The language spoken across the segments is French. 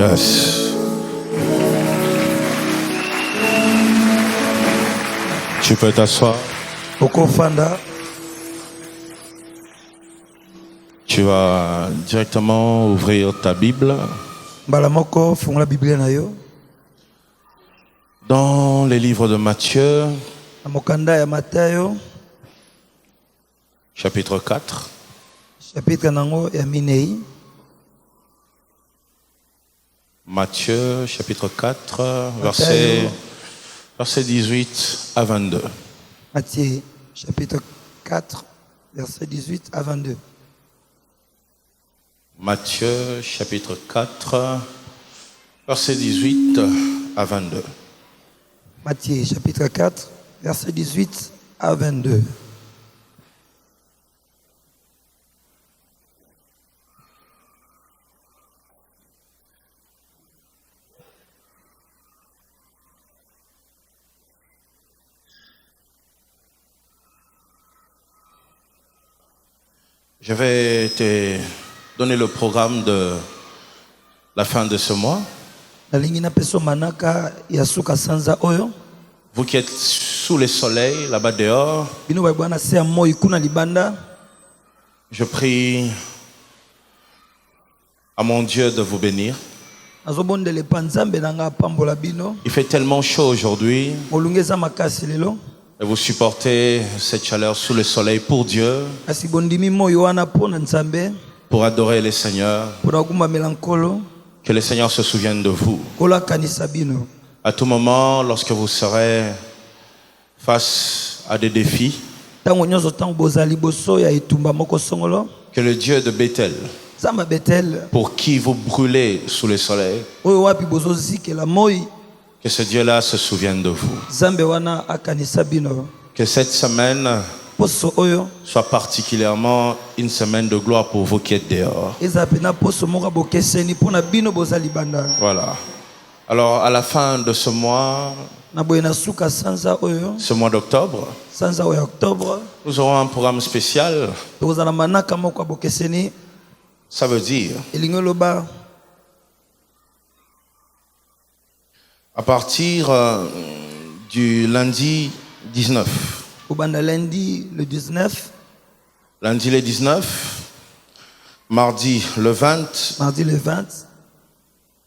Yes. Tu peux t'asseoir. Okofanda. Tu vas directement ouvrir ta Bible Balamoko fungula Biblia na yo. dans les livres de Matthieu, Amokanda ya Matayo, chapitre 4. chapitre nango ya Minei. Matthieu, chapitre 4, verset 18 à 22. Matthieu, chapitre 4, verset 18 à 22. Matthieu, chapitre 4, verset 18 à 22. Matthieu, chapitre 4, verset 18 à 22. Je vais te donner le programme de la fin de ce mois. Vous qui êtes sous le soleil, là-bas dehors, je prie à mon Dieu de vous bénir. Il fait tellement chaud aujourd'hui et vous supportez cette chaleur sous le soleil pour Dieu, pour adorer le Seigneur. Que le Seigneur se souvienne de vous. À tout moment, lorsque vous serez face à des défis, que le Dieu de Bethel, pour qui vous brûlez sous le soleil, que ce Dieu-là se souvienne de vous. Que cette semaine soit particulièrement une semaine de gloire pour vous qui êtes dehors. Voilà. Alors à la fin de ce mois d'octobre, nous aurons un programme spécial. Ça veut dire à partir du lundi 19. Lundi le 19. Lundi le 19. Mardi le 20. Mardi le 20.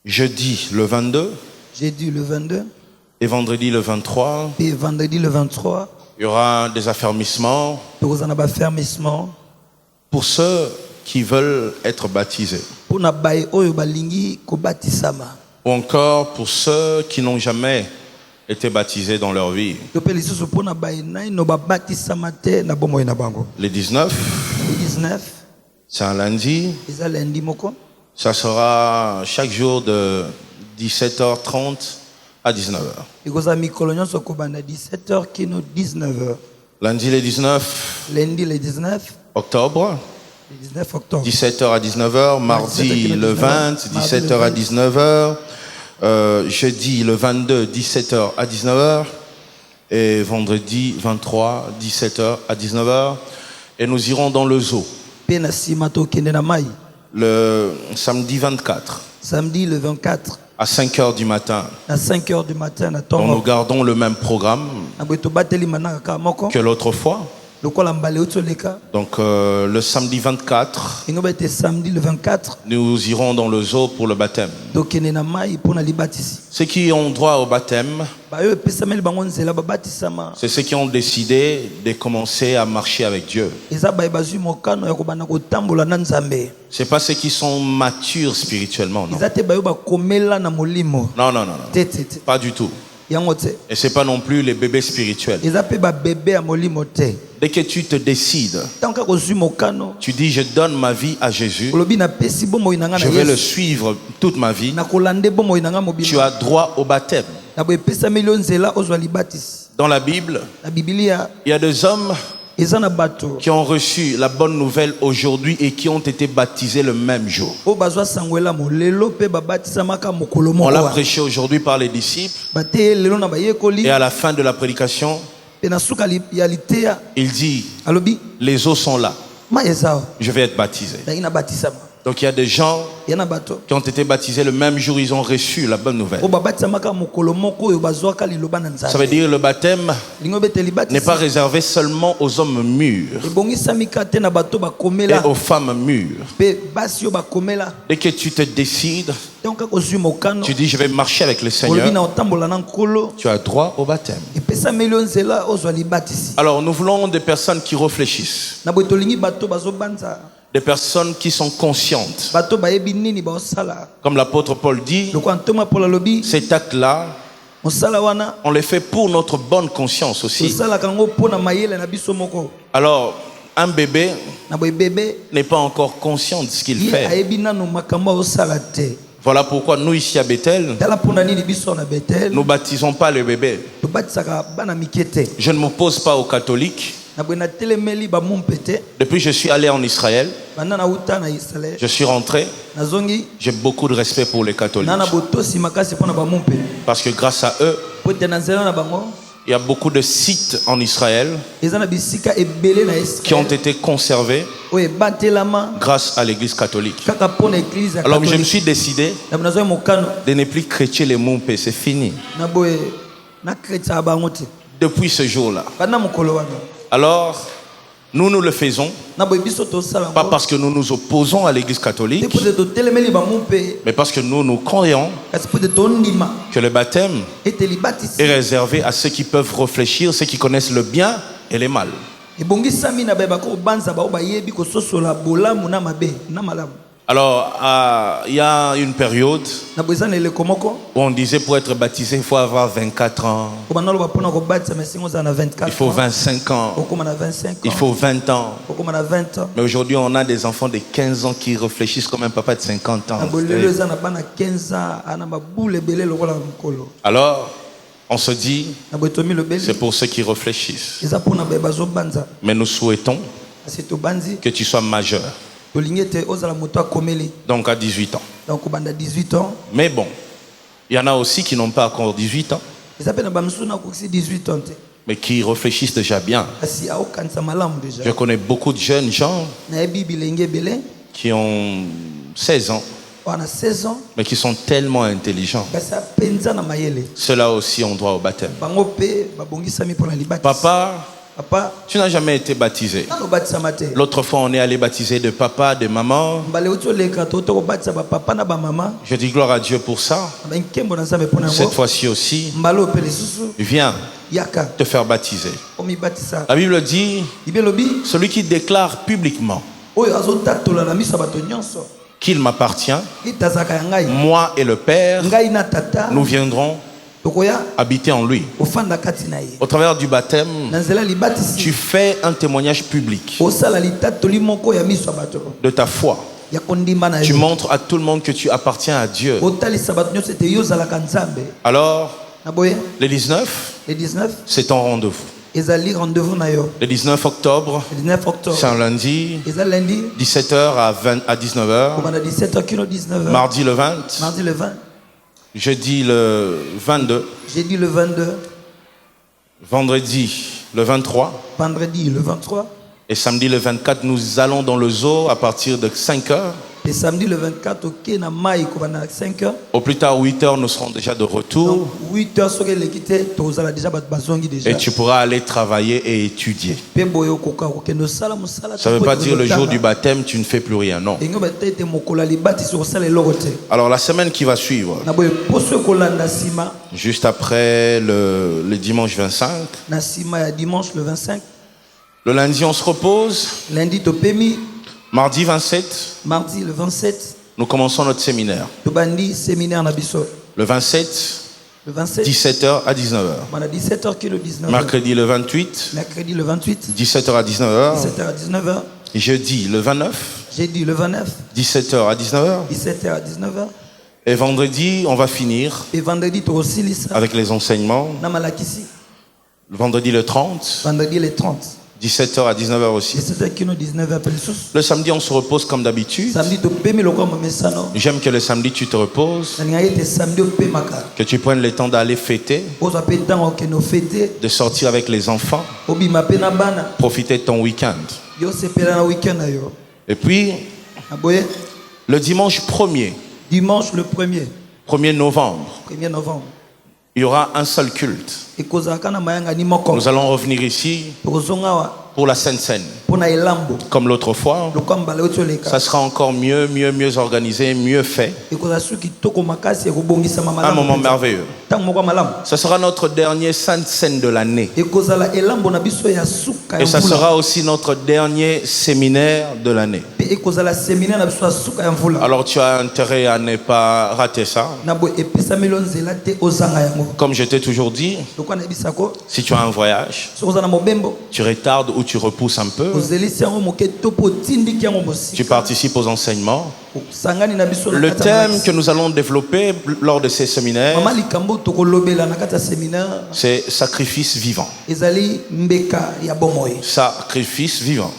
Jeudi le 22. Jeudi le 22. Et vendredi le 23. Et vendredi le 23. Il y aura des affermissements pour ceux qui veulent être baptisés. Ou encore pour ceux qui n'ont jamais été baptisés dans leur vie. Le 19, c'est un lundi. Ça sera chaque jour de 17h30 à 19h. Lundi le 19 octobre, 17h à 19h. Mardi le 20, 17h à 19h. Jeudi le 22, 17h à 19h. Et vendredi 23, 17h à 19h. Et nous irons dans le zoo. Le samedi 24. Samedi le 24. À 5h du matin. À 5h du matin. Donc nous gardons le même programme que l'autre fois. Donc le samedi 24, nous irons dans le zoo pour le baptême. Ceux qui ont droit au baptême, c'est ceux qui ont décidé de commencer à marcher avec Dieu. C'est pas ceux qui sont matures spirituellement, non. Non. Pas du tout. Et c'est pas non plus les bébés spirituels. Dès que tu te décides, tu dis je donne ma vie à Jésus, je vais le suivre toute ma vie, tu as droit au baptême. Dans la Bible, il y a des hommes qui ont reçu la bonne nouvelle aujourd'hui et qui ont été baptisés le même jour. On l'a prêché aujourd'hui par les disciples et à la fin de la prédication, il dit les eaux sont là, je vais être baptisé. Donc il y a des gens qui ont été baptisés le même jour, ils ont reçu la bonne nouvelle. Ça veut dire que le baptême n'est pas réservé seulement aux hommes mûrs et aux femmes mûres. Dès que tu te décides, tu dis je vais marcher avec le Seigneur, tu as droit au baptême. Alors nous voulons des personnes qui réfléchissent, des personnes qui sont conscientes. Comme l'apôtre Paul dit, cet acte-là, on les fait pour notre bonne conscience aussi. Alors, un bébé n'est pas encore conscient de ce qu'il fait. Voilà pourquoi nous ici à Bethel, nous ne baptisons pas le bébé. Je ne m'oppose pas aux catholiques. Depuis que je suis allé en Israël, je suis rentré. J'ai beaucoup de respect pour les catholiques. Parce que grâce à eux, il y a beaucoup de sites en Israël qui ont été conservés grâce à l'église catholique. Alors je me suis décidé de ne plus chrétien les Mompé, c'est fini. Depuis ce jour-là. Alors, nous le faisons, pas parce que nous nous opposons à l'église catholique, mais parce que nous croyons que le baptême est réservé à ceux qui peuvent réfléchir, ceux qui connaissent le bien et le mal. Alors, il y a une période où on disait pour être baptisé, il faut avoir 24 ans. Il faut 25 ans. Il faut 20 ans. Mais aujourd'hui, on a des enfants de 15 ans qui réfléchissent comme un papa de 50 ans. Alors, on se dit, c'est pour ceux qui réfléchissent. Mais nous souhaitons que tu sois majeur. Donc à 18 ans. Mais bon, il y en a aussi qui n'ont pas encore 18 ans, mais qui réfléchissent déjà bien. Je connais beaucoup de jeunes gens qui ont 16 ans, mais qui sont tellement intelligents. Ceux-là aussi ont droit au baptême. Papa, tu n'as jamais été baptisé. L'autre fois, on est allé baptiser de papa, de maman. Je dis gloire à Dieu pour ça. Cette fois-ci aussi, viens te faire baptiser. La Bible dit, celui qui déclare publiquement qu'il m'appartient, moi et le Père, nous viendrons habiter en lui. Au travers du baptême, tu fais un témoignage public de ta foi. Tu montres à tout le monde que tu appartiens à Dieu. Alors, le 19, c'est ton rendez-vous. Le 19 octobre, c'est un lundi, 17h à 19h. Mardi le 20. Jeudi le 22. Vendredi le 23. Et samedi le 24, nous allons dans le zoo à partir de 5h. Et samedi le 24, à 5h. Au plus tard, 8h, nous serons déjà de retour. 8h, et tu pourras aller travailler et étudier. Ça ne veut pas dire le jour du baptême, tu ne fais plus rien, non. Alors la semaine qui va suivre, juste après le dimanche 25, le lundi on se repose. Mardi 27, nous commençons notre séminaire. Le 27, 17h à 19h. Mercredi le 28, 17h à 19h. Jeudi le 29, 17h à 19h. Et vendredi, on va finir avec les enseignements. Le vendredi le 30. 17h à 19h aussi. Le samedi, on se repose comme d'habitude. J'aime que le samedi, tu te reposes. Que tu prennes le temps d'aller fêter. De sortir avec les enfants. Profiter de ton week-end. Et puis, Le dimanche 1er. Dimanche le 1er. 1er novembre. 1er novembre. Il y aura un seul culte. Nous allons revenir ici pour la Sainte Seine. Comme l'autre fois, ça sera encore mieux organisé, mieux fait. Un moment merveilleux. Ce sera notre dernier Sainte Seine de l'année. Et ça sera aussi notre dernier séminaire de l'année. Alors tu as intérêt à ne pas rater ça. Comme je t'ai toujours dit, si tu as un voyage, tu retardes ou tu repousses un peu, tu participes aux enseignements. Le thème que nous allons développer lors de ces séminaires, c'est sacrifice vivant. Sacrifice vivant.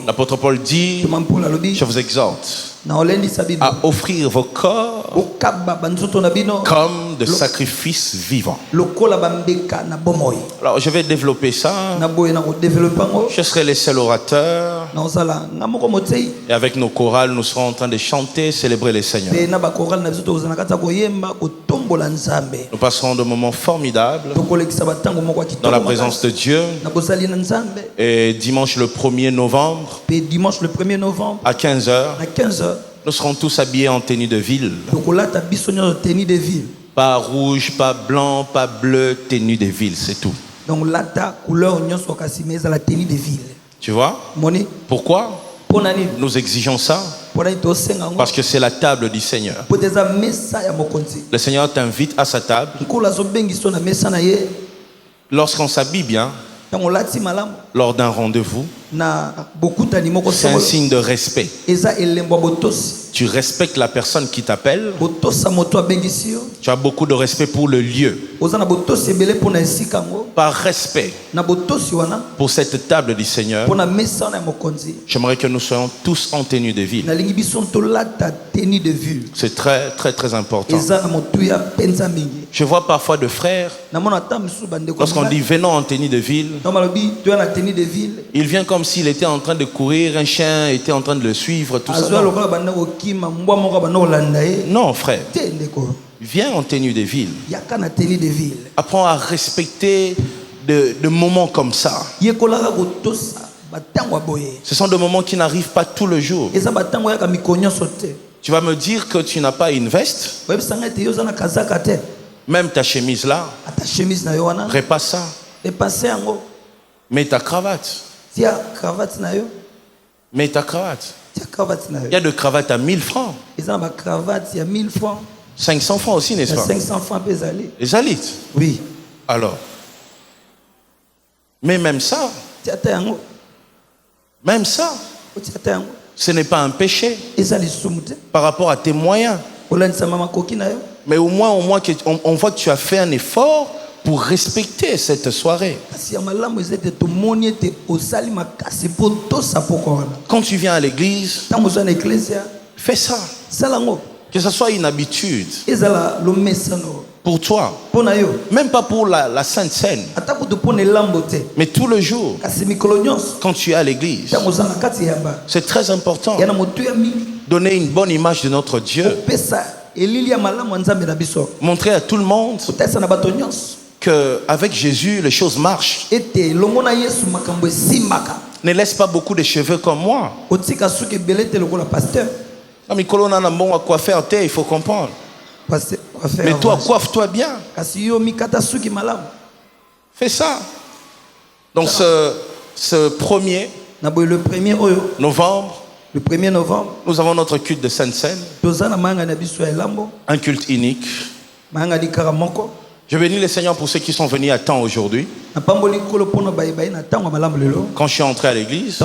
L'apôtre Paul dit, je vous exhorte à offrir vos corps comme de sacrifices vivants. Alors je vais développer ça. Je serai le seul orateur. Et avec nos chorales, nous serons en train de chanter, célébrer le Seigneur. Nous passerons de moments formidables dans la présence de Dieu. Et dimanche le 1er novembre, à 15h, nous serons tous habillés en tenue de ville. Pas rouge, pas blanc, pas bleu, tenue de ville, c'est tout. Donc là, ta couleur la tenue de ville. Tu vois? Pourquoi nous exigeons ça? Parce que c'est la table du Seigneur. Le Seigneur t'invite à sa table. Lorsqu'on s'habille bien, lors d'un rendez-vous, c'est un signe de respect. Tu respectes la personne qui t'appelle. Tu as beaucoup de respect pour le lieu. Par respect pour cette table du Seigneur, j'aimerais que nous soyons tous en tenue de ville. C'est très très très important. Je vois parfois de frères, lorsqu'on dit venons en tenue de ville, il vient comme s'il était en train de courir, un chien était en train de le suivre, tout ça. Non, frère. Viens en tenue de ville. Apprends à respecter de moments comme ça. Ce sont des moments qui n'arrivent pas tous les jours. Tu vas me dire que tu n'as pas une veste. Même ta chemise là. Repasse ça. Mets ta cravate. Mets ta cravate. Il y a de cravates à 1000 francs. 500 francs aussi, n'est-ce pas? 500 francs les alites. Oui. Alors. Mais même ça. Même ça. Ce n'est pas un péché. Par rapport à tes moyens. Mais au moins on voit que tu as fait un effort pour respecter cette soirée. Quand tu viens à l'église, fais ça. Que ce soit une habitude pour toi. Même pas pour la Sainte Seine. Mais tout le jour, quand tu es à l'église, c'est très important. Donner une bonne image de notre Dieu. Montrer à tout le monde qu'avec Jésus, les choses marchent. Ne laisse pas beaucoup de cheveux comme moi. Il faut comprendre. Mais toi, coiffe-toi bien. Fais ça. Donc ce 1er novembre, nous avons notre culte de Sainte Seine. Un culte unique. Je bénis le Seigneur pour ceux qui sont venus à temps aujourd'hui. Quand je suis entré à l'église,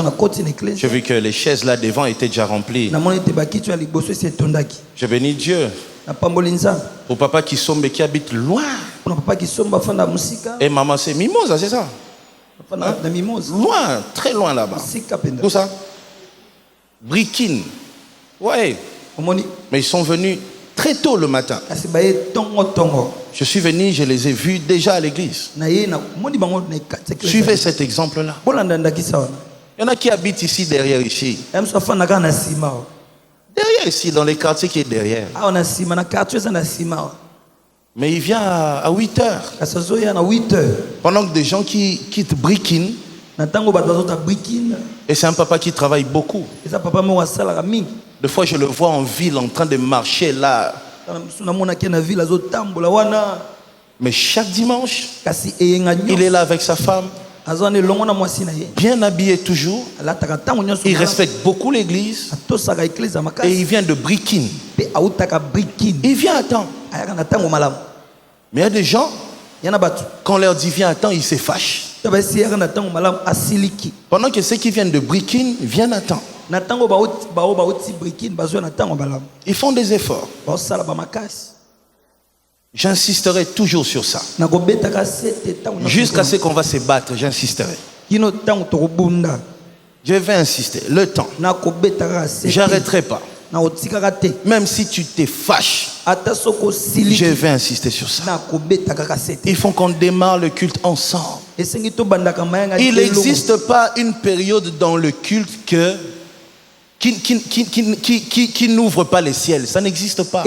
j'ai vu que les chaises là devant étaient déjà remplies. Je bénis Dieu pour papa Kisombe qui habite loin. Et maman c'est Mimosa, c'est ça? Hein? Loin, très loin là-bas. Tout ça? Brikin. Ouais. Mais ils sont venus très tôt le matin. Je suis venu, je les ai vus déjà à l'église. Suivez cet exemple-là. Il y en a qui habitent ici, derrière ici. Derrière ici, dans les quartiers qui est derrière. Ah, on a ciment, na quartier ça na ciment. Mais il vient à 8 heures. Ça se à 8 heures. Pendant que des gens qui quittent Brikin. Na tango ba bazota Brikin. Et c'est un papa qui travaille beaucoup. Et ça papa mo wasala mingi. Des fois je le vois en ville en train de marcher là. Mais chaque dimanche, il est là avec sa femme. Bien habillé toujours. Il respecte beaucoup l'église. Et il vient de Brikin. Il vient à temps. Mais il y a des gens, quand on leur dit viens à temps, ils se fâchent. Pendant que ceux qui viennent de Brikin viennent à temps. Ils font des efforts. J'insisterai toujours sur ça. Jusqu'à ce qu'on va se battre, j'insisterai. Je vais insister. Le temps. J'arrêterai pas. Même si tu te fâches, je vais insister sur ça. Il faut qu'on démarre le culte ensemble. Il n'existe pas une période dans le culte qui n'ouvre pas les ciels. Ça n'existe pas.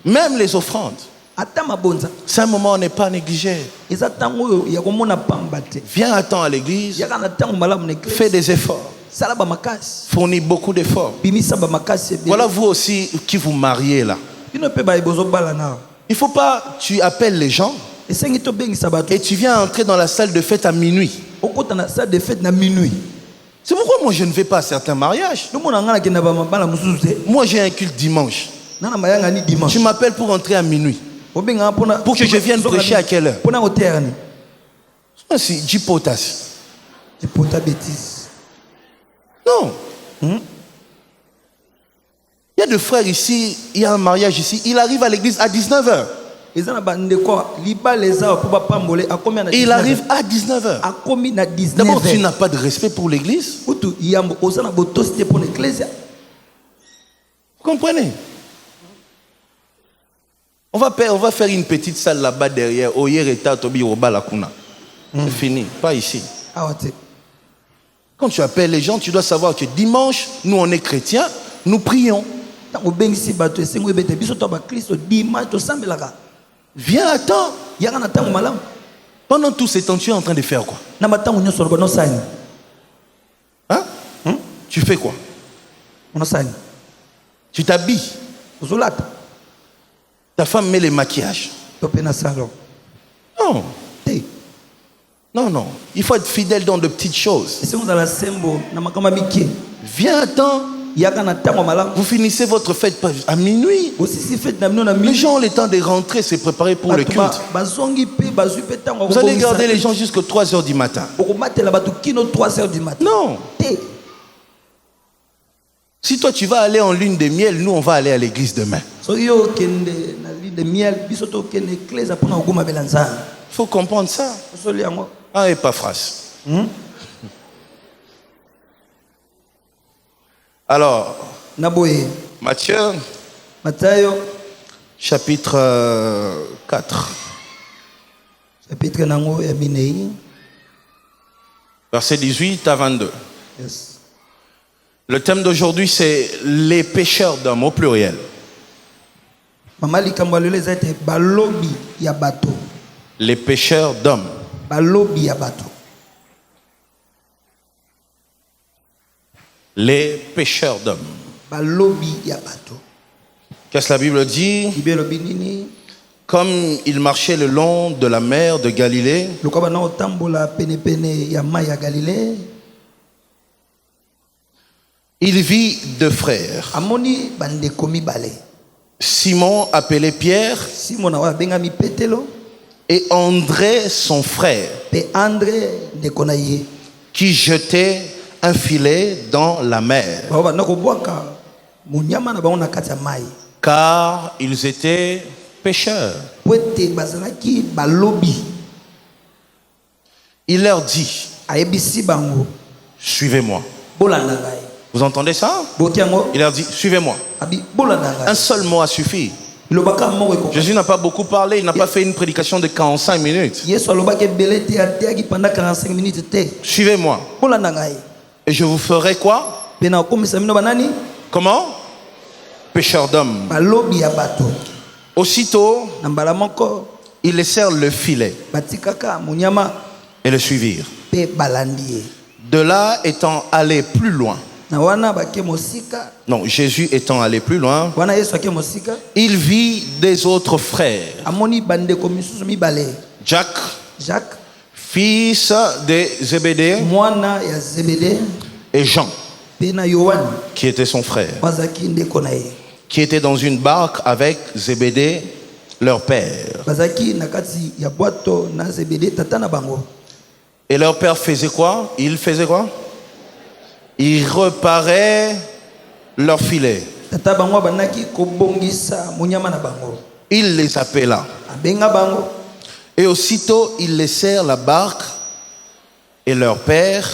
Même les offrandes. C'est un moment où on n'est pas négligé. Viens à temps à l'église. Fais des efforts. Fournis beaucoup d'efforts. Voilà vous aussi qui vous mariez là. Il ne faut pas, tu appelles les gens et tu viens entrer dans la salle de fête à minuit. C'est pourquoi moi je ne vais pas à certains mariages. Moi j'ai un culte dimanche. Tu m'appelles pour entrer à minuit. Pour que je vienne prêcher à quelle heure? C'est du potas. Du potas bêtise. Non. Il y a des frères ici, il y a un mariage ici, il arrive à l'église à 19h. Il arrive à 19h. D'abord, tu n'as pas de respect pour l'église. Vous comprenez? On va faire une petite salle là-bas derrière. C'est fini, pas ici. Quand tu appelles les gens, tu dois savoir que dimanche, nous on est chrétiens, nous prions. Viens à temps. Pendant tout ce temps, tu es en train de faire quoi? Hein? Tu fais quoi? Tu t'habilles. Ta femme met les maquillages. Non. Non, non. Il faut être fidèle dans de petites choses. Viens à temps. Vous finissez votre fête à minuit. Les gens ont le temps de rentrer, se préparer pour le culte. Vous allez garder les gens jusqu'à 3h du matin. Non. Si toi tu vas aller en lune de miel, nous on va aller à l'église demain. Il faut comprendre ça. Ah, et pas phrase. Alors, Matthieu, chapitre 4. Verset 18 à 22. Yes. Le thème d'aujourd'hui, c'est les pécheurs d'hommes au pluriel. Les pécheurs d'hommes. Les pécheurs d'hommes. Qu'est-ce que la Bible dit? Comme il marchait le long de la mer de Galilée, il vit deux frères. Simon appelé Pierre et André son frère, qui jetait un filet dans la mer, car ils étaient pécheurs. Il leur dit, suivez-moi. Vous entendez ça? Il leur dit, suivez-moi. Un seul mot a suffi. Jésus n'a pas beaucoup parlé, il n'a pas fait une prédication de 45 minutes. Suivez-moi. Et je vous ferai quoi? Comment? Pêcheurs d'hommes. Aussitôt, ils laissèrent le filet et le suivirent. De là étant allé plus loin. Non, Jésus étant allé plus loin, il vit des autres frères. Jacques, fils de Zébédée, et Jean, qui était son frère, qui était dans une barque avec Zébédée, leur père. Et leur père faisait quoi? Il faisait quoi? Il réparait leur filet. Il les appela. Et aussitôt, ils laissèrent la barque et leur père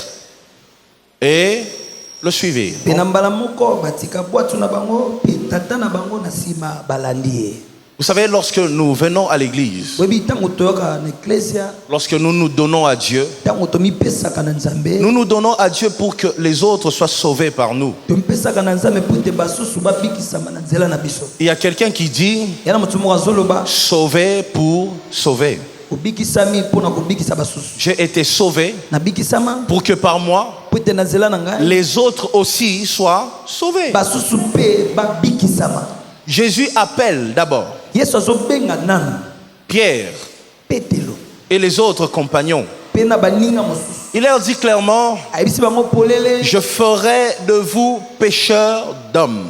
et le suivirent. Vous savez, lorsque nous venons à l'église, lorsque nous nous donnons à Dieu, nous nous donnons à Dieu pour que les autres soient sauvés par nous. Il y a quelqu'un qui dit sauver pour sauver. J'ai été sauvé pour que par moi, les autres aussi soient sauvés. Jésus appelle d'abord Pierre et les autres compagnons. Il leur dit clairement, je ferai de vous pêcheurs d'hommes.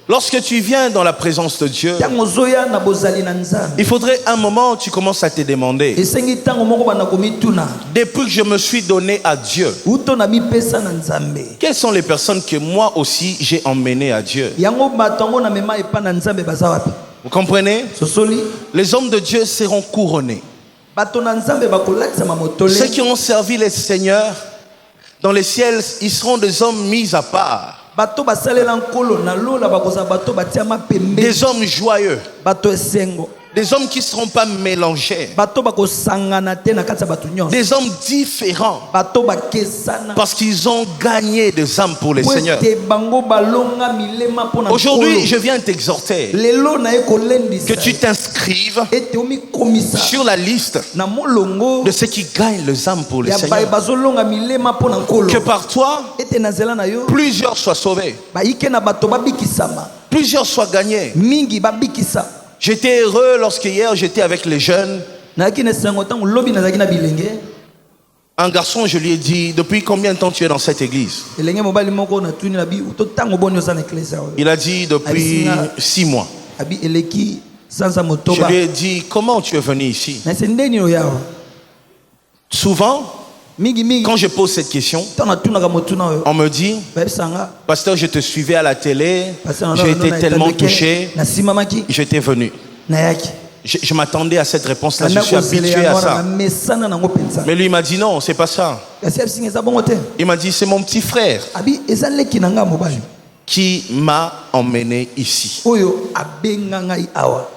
Lorsque tu viens dans la présence de Dieu, il faudrait un moment où tu commences à te demander, depuis que je me suis donné à Dieu, quelles sont les personnes que moi aussi j'ai emmenées à Dieu? Vous comprenez? Les hommes de Dieu seront couronnés. Ceux qui ont servi les seigneurs dans les ciels, ils seront des hommes mis à part. Des hommes joyeux. Des hommes qui ne seront pas mélangés. Des hommes différents. Parce qu'ils ont gagné des âmes pour les seigneurs. Aujourd'hui, je viens t'exhorter que tu t'inscrives sur la liste de ceux qui gagnent les âmes pour les seigneurs. Que par toi, plusieurs soient sauvés. Plusieurs soient gagnés. J'étais heureux lorsque hier j'étais avec les jeunes. Un garçon, je lui ai dit, depuis combien de temps tu es dans cette église? Il a dit, depuis 6 mois. Je lui ai dit, comment tu es venu ici? Souvent, quand je pose cette question, on me dit, pasteur, je te suivais à la télé, j'ai été tellement touché, j'étais venu. Je m'attendais à cette réponse-là, je suis habitué à ça. Mais lui, il m'a dit non, c'est pas ça. Il m'a dit, c'est mon petit frère qui m'a emmené ici.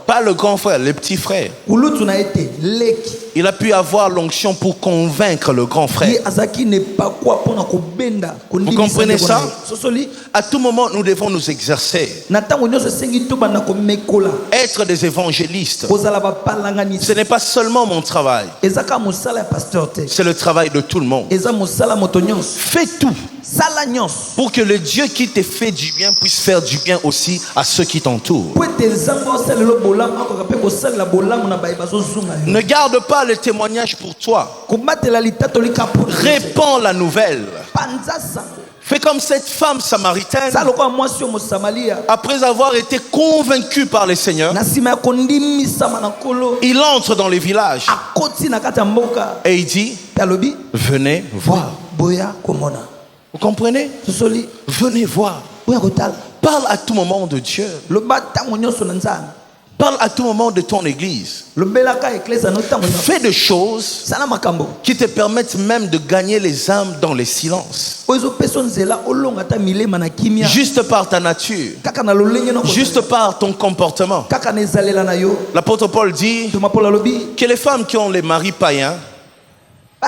Pas le grand frère, le petit frère. Il a pu avoir l'onction pour convaincre le grand frère. Vous comprenez ça? À tout moment, nous devons nous exercer. Être des évangélistes. Ce n'est pas seulement mon travail. C'est le travail de tout le monde. Fais tout pour que le Dieu qui te fait du bien puisse faire du bien aussi à ceux qui t'entourent. Ne garde pas le témoignage pour toi. Répands la nouvelle. Fais comme cette femme samaritaine. Après avoir été convaincu par les seigneurs, il entre dans les villages et il dit, venez voir. Vous comprenez? Venez voir. Parle à tout moment de Dieu. Parle à tout moment de ton église. Fais des choses qui te permettent même de gagner les âmes dans les silences. Juste par ta nature. Juste par ton comportement. L'apôtre Paul dit que les femmes qui ont les maris païens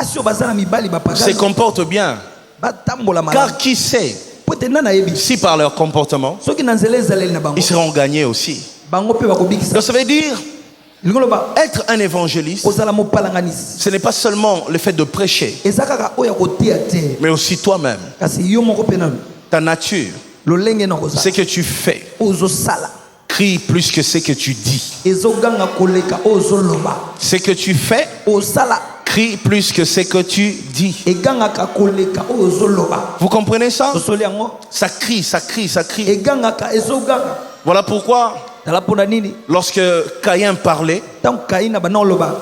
se comportent bien. Car qui sait si par leur comportement, ils seront gagnés aussi. Donc ça veut dire, être un évangéliste, ce n'est pas seulement le fait de prêcher, mais aussi toi-même, ta nature, ce que tu fais, crie plus que ce que tu dis. Ce que tu fais, crie plus que ce que tu dis. Vous comprenez ça? Ça crie, ça crie, ça crie. Voilà pourquoi, lorsque Caïn parlait,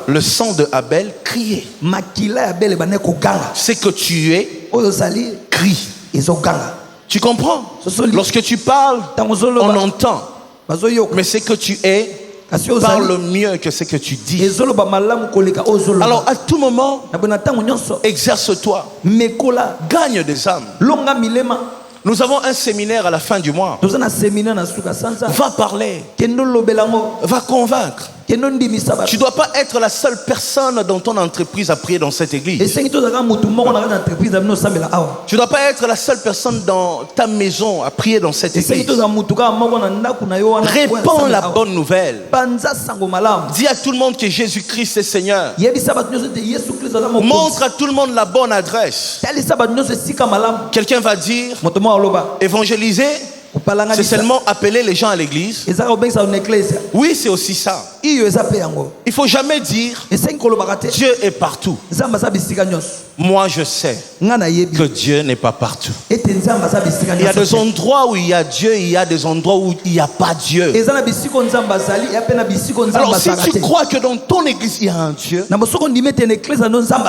le sang de Abel criait. Ce que tu es, crie. Tu comprends? Lorsque tu parles, on entend. Mais ce que tu es parle mieux que ce que tu dis. Alors à tout moment, exerce-toi. Gagne des âmes. Nous avons un séminaire à la fin du mois. Va parler. Va convaincre. Tu ne dois pas être la seule personne dans ton entreprise à prier dans cette église. Tu ne dois pas être la seule personne dans ta maison à prier dans cette église. Répands la bonne nouvelle. Dis à tout le monde que Jésus-Christ est Seigneur. Montre à tout le monde la bonne adresse. Quelqu'un va dire, évangéliser, c'est seulement appeler les gens à l'église. Oui, c'est aussi ça. Il ne faut jamais dire Dieu est partout. Moi, je sais que Dieu n'est pas partout. Il y a des endroits où il y a Dieu, il y a des endroits où il n'y a pas Dieu. Alors, si tu crois que dans ton église, il y a un Dieu,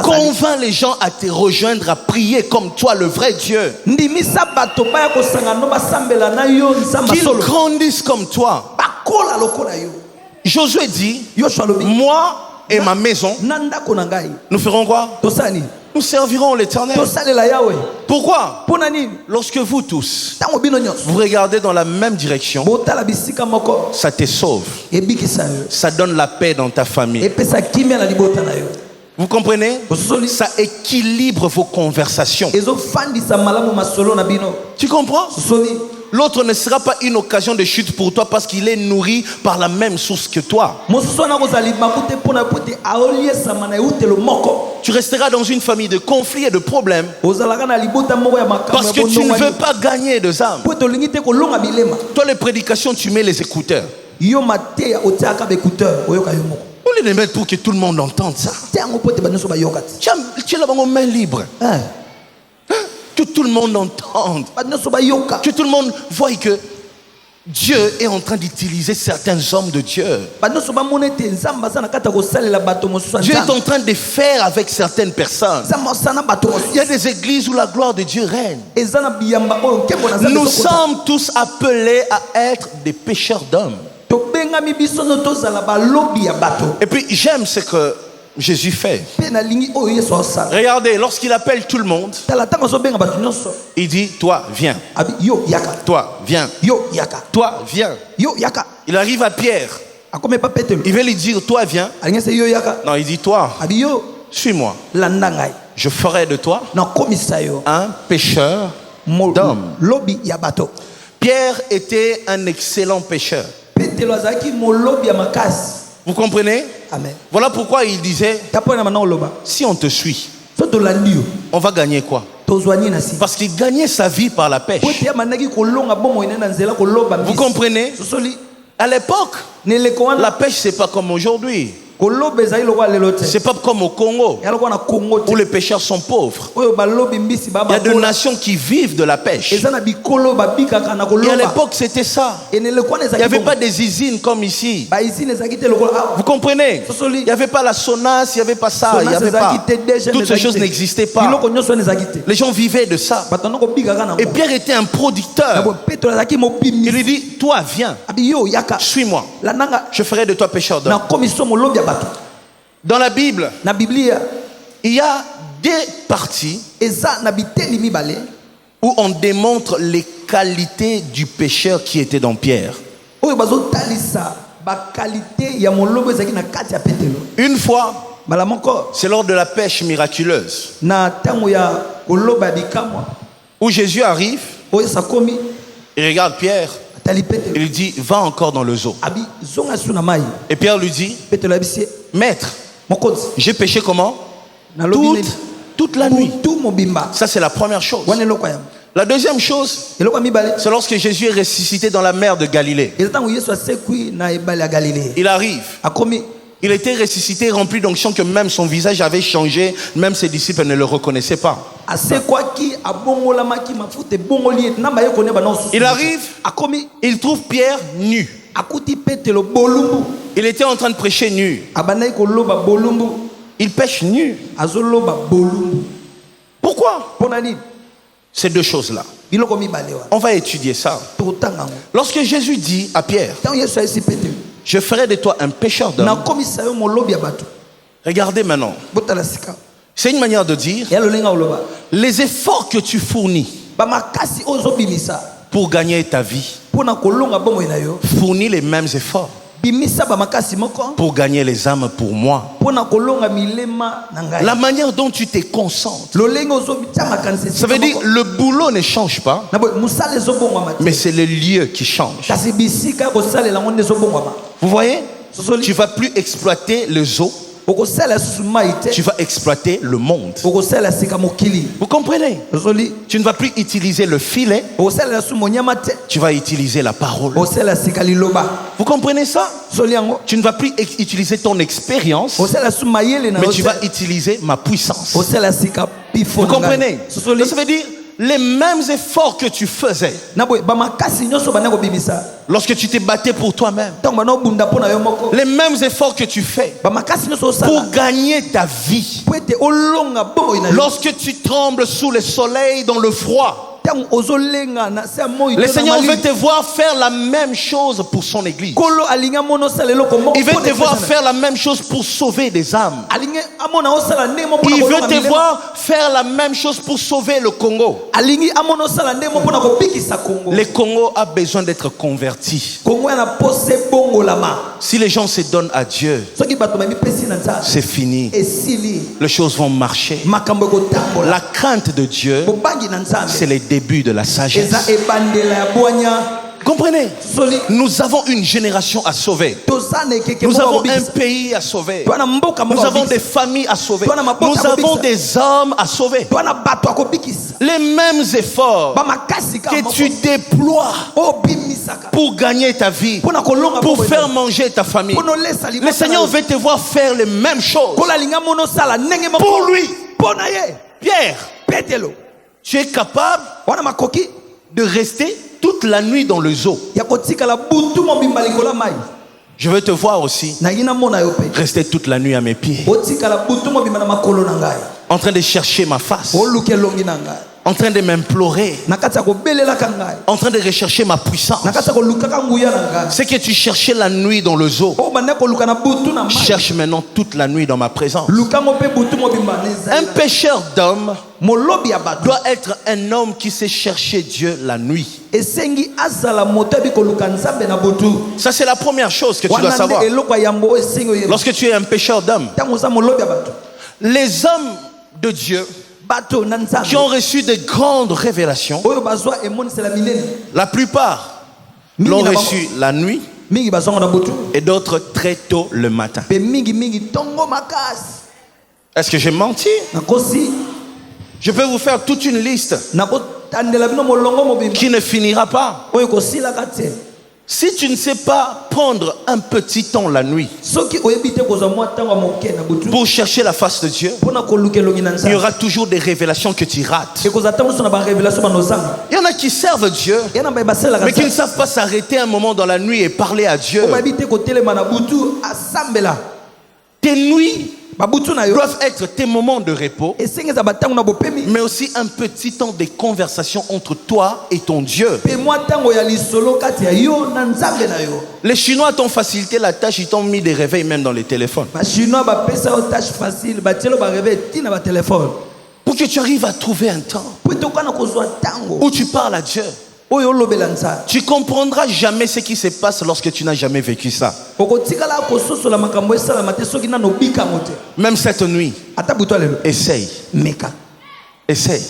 convainc les gens à te rejoindre, à prier comme toi, le vrai Dieu. Qu'ils grandissent comme toi. Josué dit, moi et ma maison, nous ferons quoi? Nous servirons l'Éternel. Pourquoi? Lorsque vous tous, vous regardez dans la même direction, ça te sauve. Ça donne la paix dans ta famille. Vous comprenez? Ça équilibre vos conversations. Tu comprends? L'autre ne sera pas une occasion de chute pour toi parce qu'il est nourri par la même source que toi. Tu resteras dans une famille de conflits et de problèmes parce que tu ne veux pas gagner de âmes. Toi, les prédications, tu mets les écouteurs. On les met pour que tout le monde entende ça. Tu es là-bas en main libre. Que tout le monde entende. Que tout le monde voie que Dieu est en train d'utiliser certains hommes de Dieu. Dieu est en train de faire avec certaines personnes. Il y a des églises où la gloire de Dieu règne. Nous sommes tous appelés à être des pécheurs d'hommes. Et puis j'aime ce que Jésus fait. Regardez, lorsqu'il appelle tout le monde, il dit, toi viens. Toi viens. Toi viens. Il arrive à Pierre. Il veut lui dire, toi viens. Non, il dit, toi, suis-moi. Je ferai de toi un pécheur d'hommes. Pierre était un excellent pécheur. Vous comprenez? Amen. Voilà pourquoi il disait, si on te suit, on va gagner quoi? Parce qu'il gagnait sa vie par la pêche. Vous comprenez? À l'époque, la pêche, c'est pas comme aujourd'hui. C'est pas comme au Congo où les pêcheurs sont pauvres. Il y a des nations qui vivent de la pêche. Et à l'époque c'était ça. Il n'y avait pas des usines comme ici. Vous comprenez? Il n'y avait pas la SONAS, il n'y avait pas ça, il n'y avait pas. Toutes ces choses n'existaient pas. Les gens vivaient de ça. Et Pierre était un producteur. Il lui dit, toi viens, suis-moi, je ferai de toi pécheur d'hommes. Dans la Bible, il y a des parties où on démontre les qualités du pécheur qui était dans Pierre. Une fois, C'est lors de la pêche miraculeuse où Jésus arrive, il regarde Pierre, il lui dit, va encore dans le zoo. Et Pierre lui dit, maître, j'ai pêché comment? Toute la nuit. Ça, c'est la première chose. La deuxième chose, c'est lorsque Jésus est ressuscité dans la mer de Galilée. Il arrive. Il était ressuscité, rempli d'onction, que même son visage avait changé, même ses disciples ne le reconnaissaient pas. Il arrive, il trouve Pierre nu. Il était en train de prêcher nu. Il pêche nu. Pourquoi? Ces deux choses-là. On va étudier ça. Lorsque Jésus dit à Pierre, je ferai de toi un pêcheur d'hommes. Regardez maintenant. C'est une manière de dire, les efforts que tu fournis pour gagner ta vie, fournis les mêmes efforts pour gagner les âmes pour moi. La manière dont tu te concentres, ça veut dire le boulot ne change pas, mais c'est le lieu qui change. Vous voyez, tu ne vas plus exploiter le zoo, tu vas exploiter le monde. Vous comprenez? Tu ne vas plus utiliser le filet, tu vas utiliser la parole. Vous comprenez ça? Tu ne vas plus utiliser ton expérience, mais tu vas utiliser ma puissance. Vous comprenez? Ça veut dire les mêmes efforts que tu faisais lorsque tu t'es battu pour toi-même, les mêmes efforts que tu fais pour gagner ta vie, lorsque tu trembles sous le soleil dans le froid, le Seigneur veut te voir faire la même chose pour son église. Il veut te voir faire la même chose pour sauver des âmes. Il veut te voir faire la même chose pour sauver le Congo. Le Congo a besoin d'être converti. Si les gens se donnent à Dieu, c'est fini. Les choses vont marcher. La crainte de Dieu, c'est le début de la sagesse. Comprenez? Nous avons une génération à sauver. Nous avons un pays à sauver. Nous avons des familles à sauver. Nous avons des hommes à sauver. Les mêmes efforts que tu déploies pour gagner ta vie, pour faire manger ta famille, le Seigneur veut te voir faire les mêmes choses pour lui. Pierre, tu es capable de rester toute la nuit dans le zoo. Je veux te voir aussi rester toute la nuit à mes pieds, en train de chercher ma face, en train de m'implorer, en train de rechercher ma puissance. Ce que tu cherchais la nuit dans le zoo, cherche maintenant toute la nuit dans ma présence. Un pêcheur d'hommes doit être un homme qui sait chercher Dieu la nuit. Ça, c'est la première chose que tu dois savoir. Lorsque tu es un pêcheur d'hommes, les hommes de Dieu qui ont reçu de grandes révélations, la plupart l'ont reçu la nuit et d'autres très tôt le matin. Est-ce que j'ai menti? Je peux vous faire toute une liste qui ne finira pas. Si tu ne sais pas prendre un petit temps la nuit pour chercher la face de Dieu, il y aura toujours des révélations que tu rates. Il y en a qui servent Dieu, mais qui ne savent pas s'arrêter un moment dans la nuit et parler à Dieu. Tes nuits doivent être tes moments de repos, mais aussi un petit temps de conversation entre toi et ton Dieu. Les Chinois t'ont facilité la tâche, ils t'ont mis des réveils même dans les téléphones. Pour que tu arrives à trouver un temps où tu parles à Dieu. Tu comprendras jamais ce qui se passe lorsque tu n'as jamais vécu ça. Même cette nuit, essaye. Essaye.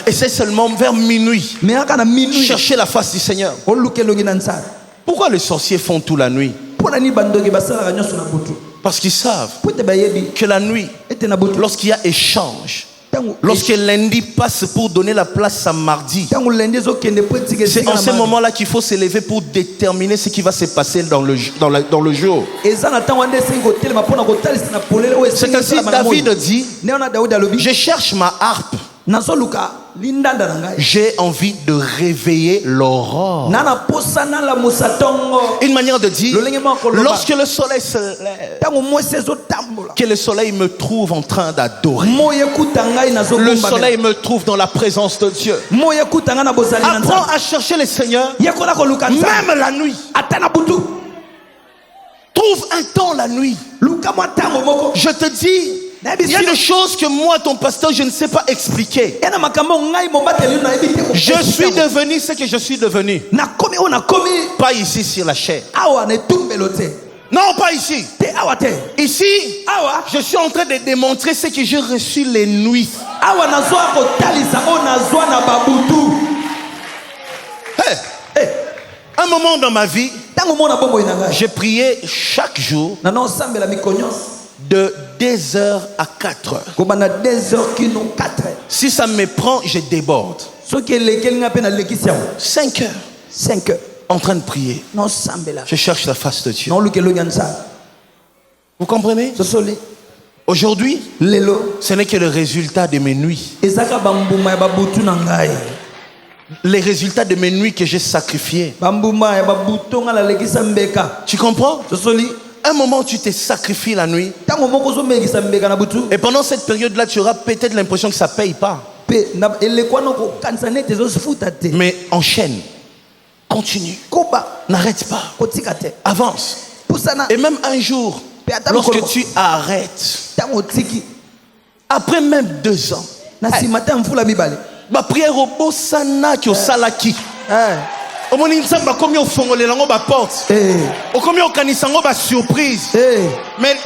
Essaye seulement vers minuit. Chercher la face du Seigneur. Pourquoi les sorciers font tout la nuit? Parce qu'ils savent que la nuit, lorsqu'il y a échange, lorsque lundi passe pour donner la place à mardi, c'est en ce moment-là qu'il faut s'élever pour déterminer ce qui va se passer dans le jour. C'est ainsi David dit, je cherche ma harpe. J'ai envie de réveiller l'aurore. Une manière de dire, lorsque le soleil se lève, que le soleil me trouve en train d'adorer. Le soleil me trouve dans la présence de Dieu. Apprends à chercher le Seigneur, même la nuit. Trouve un temps la nuit. Je te dis, il y a des choses que moi, ton pasteur, je ne sais pas expliquer. Je suis devenu ce que je suis devenu. Pas ici sur la chair. Non, pas ici. Ici, je suis en train de démontrer ce que j'ai reçu les nuits. Hey. Un moment dans ma vie, j'ai prié chaque jour de 2h à 4h. Si ça me prend, je déborde. 5 heures. En train de prier. Je cherche la face de Dieu. Vous comprenez? Aujourd'hui, ce n'est que le résultat de mes nuits. Les résultats de mes nuits que j'ai sacrifiés. Tu comprends? Un moment, tu te sacrifies la nuit. Et pendant cette période-là, tu auras peut-être l'impression que ça ne paye pas. Mais enchaîne. Continue. N'arrête pas. Avance. Et même un jour, lorsque tu arrêtes, après même 2 ans, ma prière au beau sana qui au salaki. Mais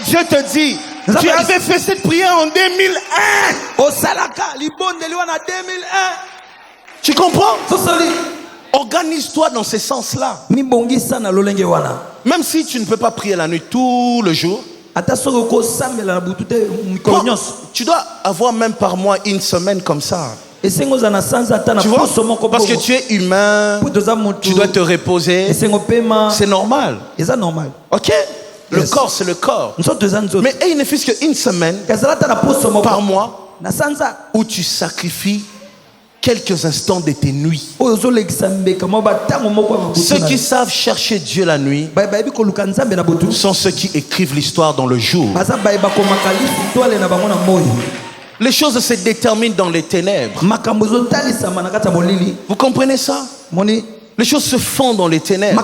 Dieu te dit, tu avais fait cette prière en 2001. Tu comprends? Organise-toi dans ce sens-là. Même si tu ne peux pas prier la nuit tout le jour, tu dois avoir même par mois une semaine comme ça. Tu vois? Parce que tu es humain, tu dois te reposer. C'est normal. Ok? Le corps, c'est le corps. Mais il ne fait qu'une semaine par mois où tu sacrifies quelques instants de tes nuits. Ceux qui savent chercher Dieu la nuit sont ceux qui écrivent l'histoire dans le jour. Les choses se déterminent dans les ténèbres. Vous comprenez ça? Les choses se font dans les ténèbres.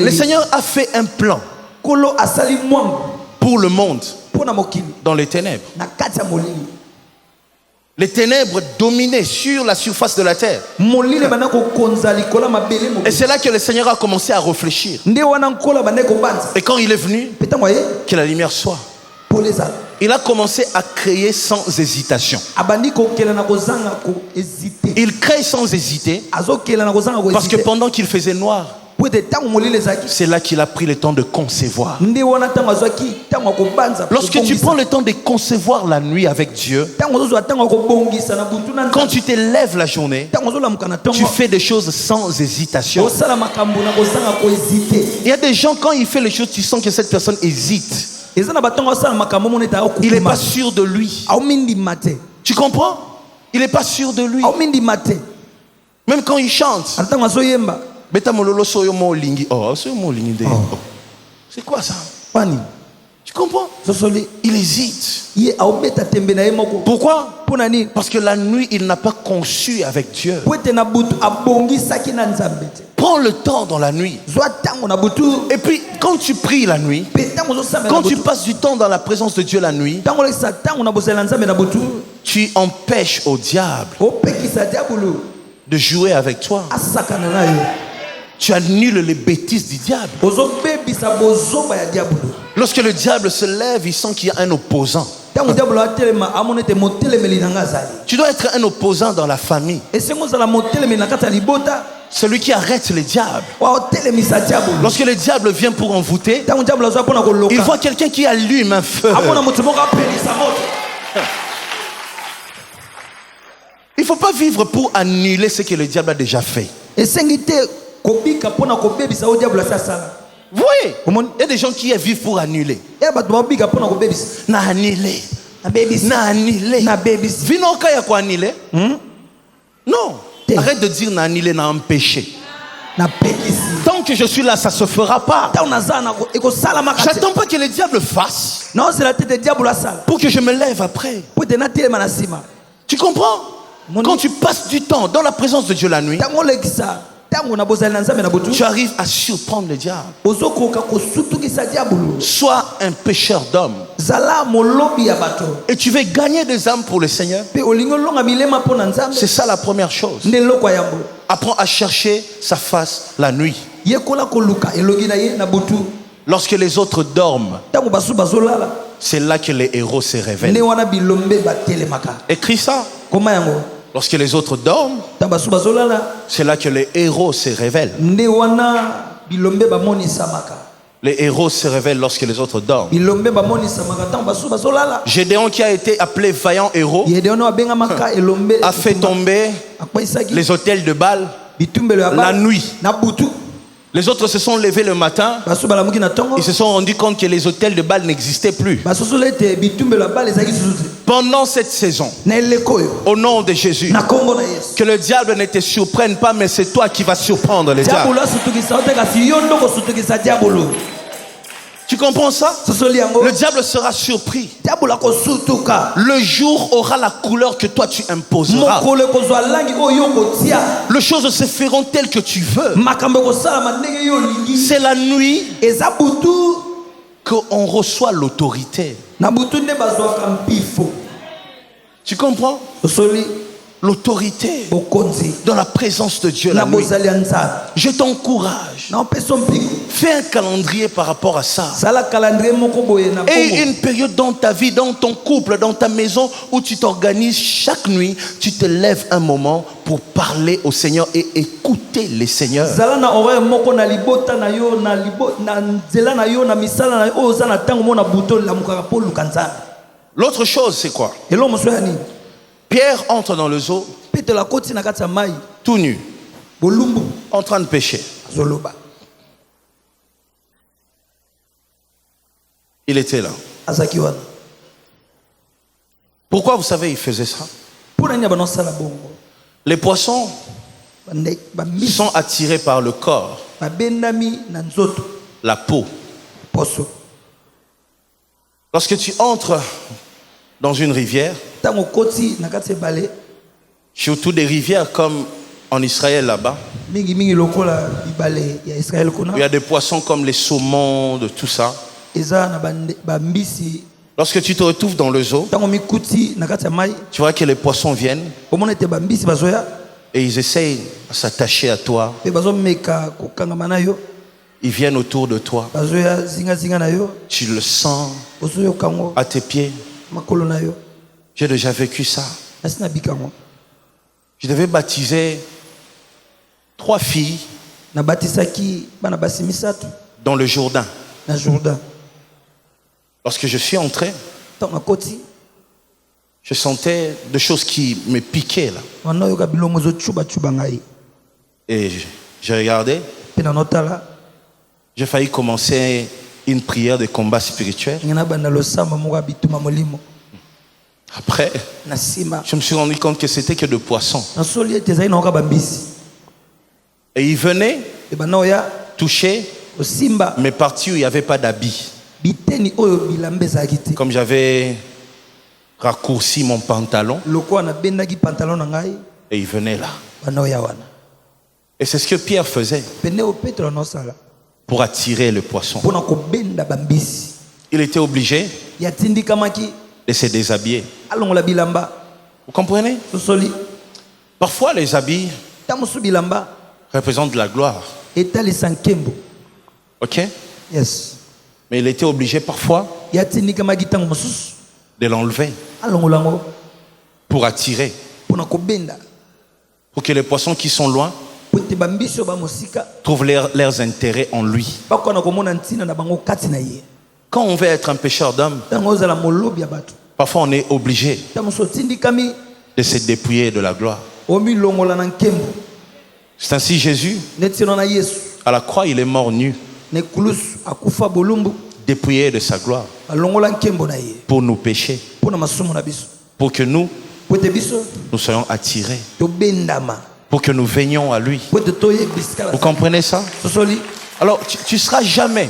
Le Seigneur a fait un plan pour le monde dans les ténèbres. Les ténèbres dominaient sur la surface de la terre. Et c'est là que le Seigneur a commencé à réfléchir. Et quand il est venu, que la lumière soit, il a commencé à créer sans hésitation. Il crée sans hésiter parce que pendant qu'il faisait noir, c'est là qu'il a pris le temps de concevoir. Lorsque tu prends le temps de concevoir la nuit avec Dieu, quand tu te lèves la journée, tu fais des choses sans hésitation. Il y a des gens, quand ils font les choses, tu sens que cette personne hésite. Il n'est pas sûr de lui. Tu comprends? Il n'est pas sûr de lui. Même quand il chante. C'est quoi ça? Tu comprends? Il hésite. Pourquoi? Parce que la nuit, il n'a pas conçu avec Dieu. Prends le temps dans la nuit. Et puis, quand tu pries la nuit, quand tu passes du temps dans la présence de Dieu la nuit, tu empêches au diable de jouer avec toi. Tu annules les bêtises du diable. Lorsque le diable se lève, il sent qu'il y a un opposant. Tu dois être un opposant dans la famille. Celui qui arrête le diable. Lorsque le diable vient pour envoûter, il voit quelqu'un qui allume un feu. Il ne faut pas vivre pour annuler ce que le diable a déjà fait. Oui, il y a des gens qui vivent pour annuler. Na annulé. Na annulé. Vino kaya ko annulé? Non. Arrête de dire na annulé, na empêché. Tant que je suis là, ça ne se fera pas. J'attends pas que le diable fasse pour que je me lève après. Tu comprends? Quand tu passes du temps dans la présence de Dieu la nuit, tu arrives à surprendre le diable. Sois un pêcheur d'hommes. Et tu veux gagner des âmes pour le Seigneur. C'est ça la première chose. Apprends à chercher sa face la nuit. Lorsque les autres dorment, c'est là que les héros se révèlent. Écris ça. Lorsque les autres dorment, c'est là que les héros se révèlent. Les héros se révèlent lorsque les autres dorment. Gédéon, qui a été appelé vaillant héros, a fait tomber les autels de Baal la nuit. Les autres se sont levés le matin. Ils se sont rendus compte que les autels de Baal n'existaient plus. Pendant cette saison, au nom de Jésus, que le diable ne te surprenne pas, mais c'est toi qui vas surprendre le diable. Tu comprends ça? Le diable sera surpris. Le jour aura la couleur que toi tu imposeras. Les choses se feront telles que tu veux. C'est la nuit qu'on reçoit l'autorité. Tu comprends? L'autorité dans la présence de Dieu la nuit. Je t'encourage. Fais un calendrier par rapport à ça. Et une période dans ta vie, dans ton couple, dans ta maison, où tu t'organises chaque nuit, tu te lèves un moment pour parler au Seigneur et écouter les Seigneurs. L'autre chose, c'est quoi? Pierre entre dans le zoo, tout nu, en train de pêcher. Il était là. Pourquoi vous savez il faisait ça? Les poissons sont attirés par le corps, la peau. Lorsque tu entres dans une rivière, surtout des rivières comme en Israël là-bas, il y a des poissons comme les saumons, de tout ça. Lorsque tu te retrouves dans le zoo, tu vois que les poissons viennent et ils essayent de s'attacher à toi. Ils viennent autour de toi. Tu le sens à tes pieds. J'ai déjà vécu ça. Je devais baptiser 3 filles dans le Jourdain. Lorsque je suis entré, je sentais des choses qui me piquaient là. Et j'ai regardé. J'ai failli commencer une prière de combat spirituel. Après, je me suis rendu compte que c'était que de poissons. Et ils venaient toucher mes parties où il n'y avait pas d'habits. Comme j'avais raccourci mon pantalon, et ils venaient là. Et c'est ce que Pierre faisait pour attirer le poisson. Il était obligé de se déshabiller. Vous comprenez? Parfois les habits représente la gloire. Ok? Yes. Mais il était obligé parfois de l'enlever pour attirer. Pour que les poissons qui sont loin trouvent leurs intérêts en lui. Quand on veut être un pêcheur d'hommes, parfois on est obligé de se dépouiller de la gloire. C'est ainsi Jésus, à la croix, il est mort nu, dépouillé de sa gloire, pour nous pécher, pour que nous soyons attirés, pour que nous venions à lui. Vous comprenez ça? Alors, tu ne seras jamais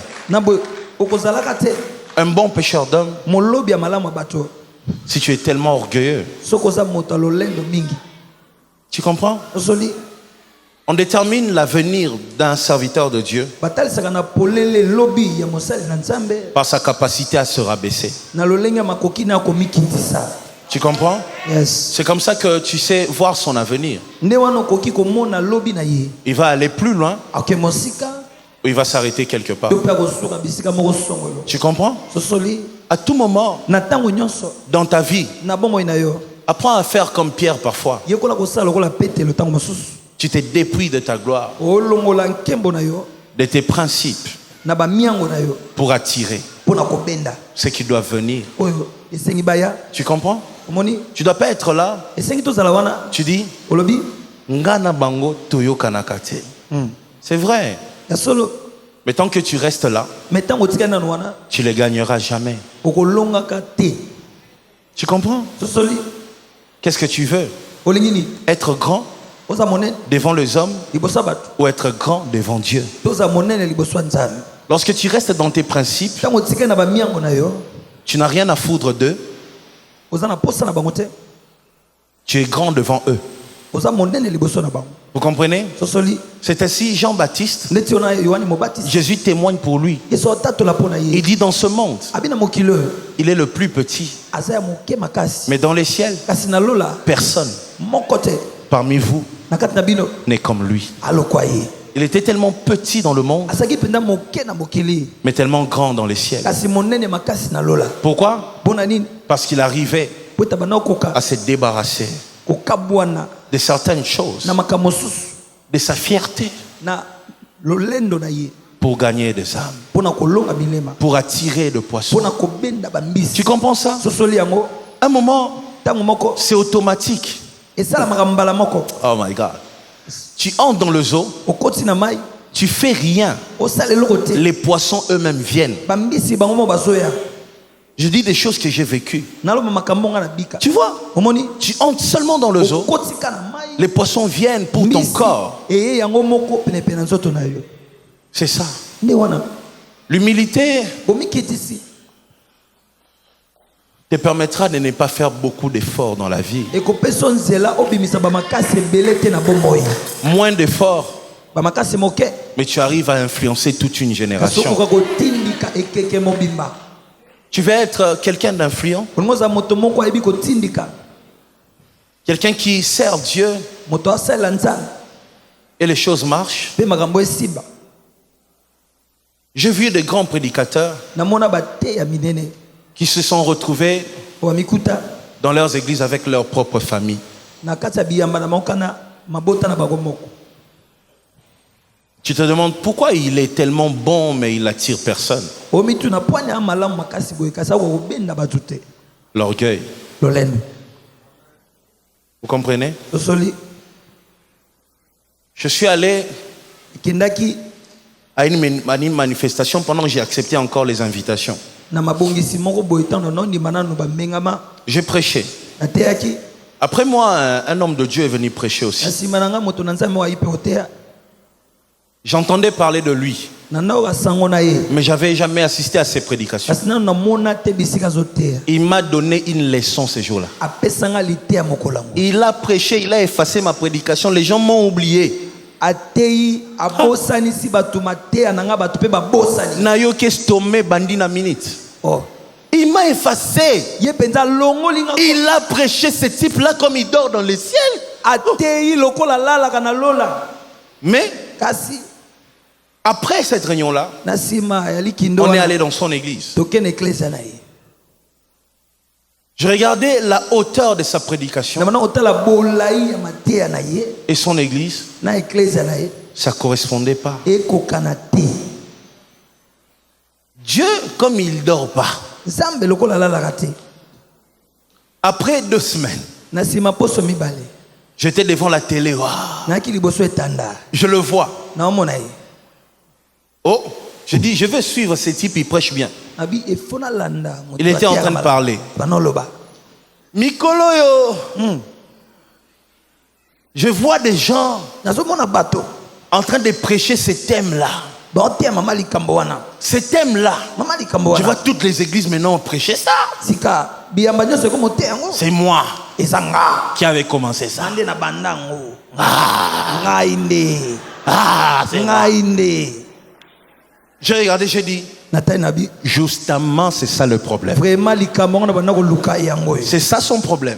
un bon pêcheur d'hommes si tu es tellement orgueilleux. Tu comprends? On détermine l'avenir d'un serviteur de Dieu par sa capacité à se rabaisser. Tu comprends? Yes. C'est comme ça que tu sais voir son avenir. Il va aller plus loin ou il va s'arrêter quelque part. Tu comprends? À tout moment dans ta vie, apprends à faire comme Pierre parfois. Tu te dépouilles de ta gloire, de tes principes, pour attirer ceux qui doivent venir. Tu comprends? Tu ne dois pas être là. Tu dis Ngana bango toyo kanakate. C'est vrai. Mais tant que tu restes là, tu ne les gagneras jamais. Tu comprends? Qu'est-ce que tu veux? Être grand devant les hommes ou être grand devant Dieu? Lorsque tu restes dans tes principes, tu n'as rien à foutre d'eux. Tu es grand devant eux. Vous comprenez? C'est ainsi Jean-Baptiste. Jésus témoigne pour lui. Il dit dans ce monde, il est le plus petit. Mais dans les ciels, personne parmi vous n'est comme lui. Il était tellement petit dans le monde, mais tellement grand dans les ciels. Pourquoi? Parce qu'il arrivait à se débarrasser de certaines choses, de sa fierté, pour gagner des âmes, pour attirer le poisson. Tu comprends ça? Un moment, c'est automatique. Oh my God. Tu entres dans le zoo, tu fais rien, les poissons eux-mêmes viennent. Je dis des choses que j'ai vécues. Tu vois, tu entres seulement dans le zoo, les poissons viennent pour ton corps. C'est ça. L'humilité te permettra de ne pas faire beaucoup d'efforts dans la vie. Moins d'efforts, mais tu arrives à influencer toute une génération. Tu veux être quelqu'un d'influent, quelqu'un qui sert Dieu et les choses marchent. J'ai vu des grands prédicateurs qui se sont retrouvés dans leurs églises avec leur propre famille. Tu te demandes pourquoi il est tellement bon mais il n'attire personne. L'orgueil. Vous comprenez? Je suis allé à une manifestation pendant que j'ai accepté encore les invitations. J'ai prêché. Après moi, un homme de Dieu est venu prêcher aussi. J'entendais parler de lui, mais j'avais jamais assisté à ses prédications. Il m'a donné une leçon ce jour-là. Il a prêché, il a effacé ma prédication. Les gens m'ont oublié. Il m'a effacé. Il a prêché ce type-là comme il dort dans les ciels. Mais après cette réunion-là, on est allé dans son église. Je regardais la hauteur de sa prédication et son église, ça ne correspondait pas. Dieu, comme il ne dort pas, après 2 semaines, j'étais devant la télé. Wow. Je le vois. Oh, je dis, je vais suivre ce type, il prêche bien. Il était en train de parler. Mikolo yo. Je vois des gens en train de prêcher ce thème-là. Ce thème-là. Je vois toutes les églises maintenant prêcher ça. C'est moi qui avait commencé ça. C'est moi. J'ai regardé, j'ai dit, justement, c'est ça le problème. C'est ça son problème.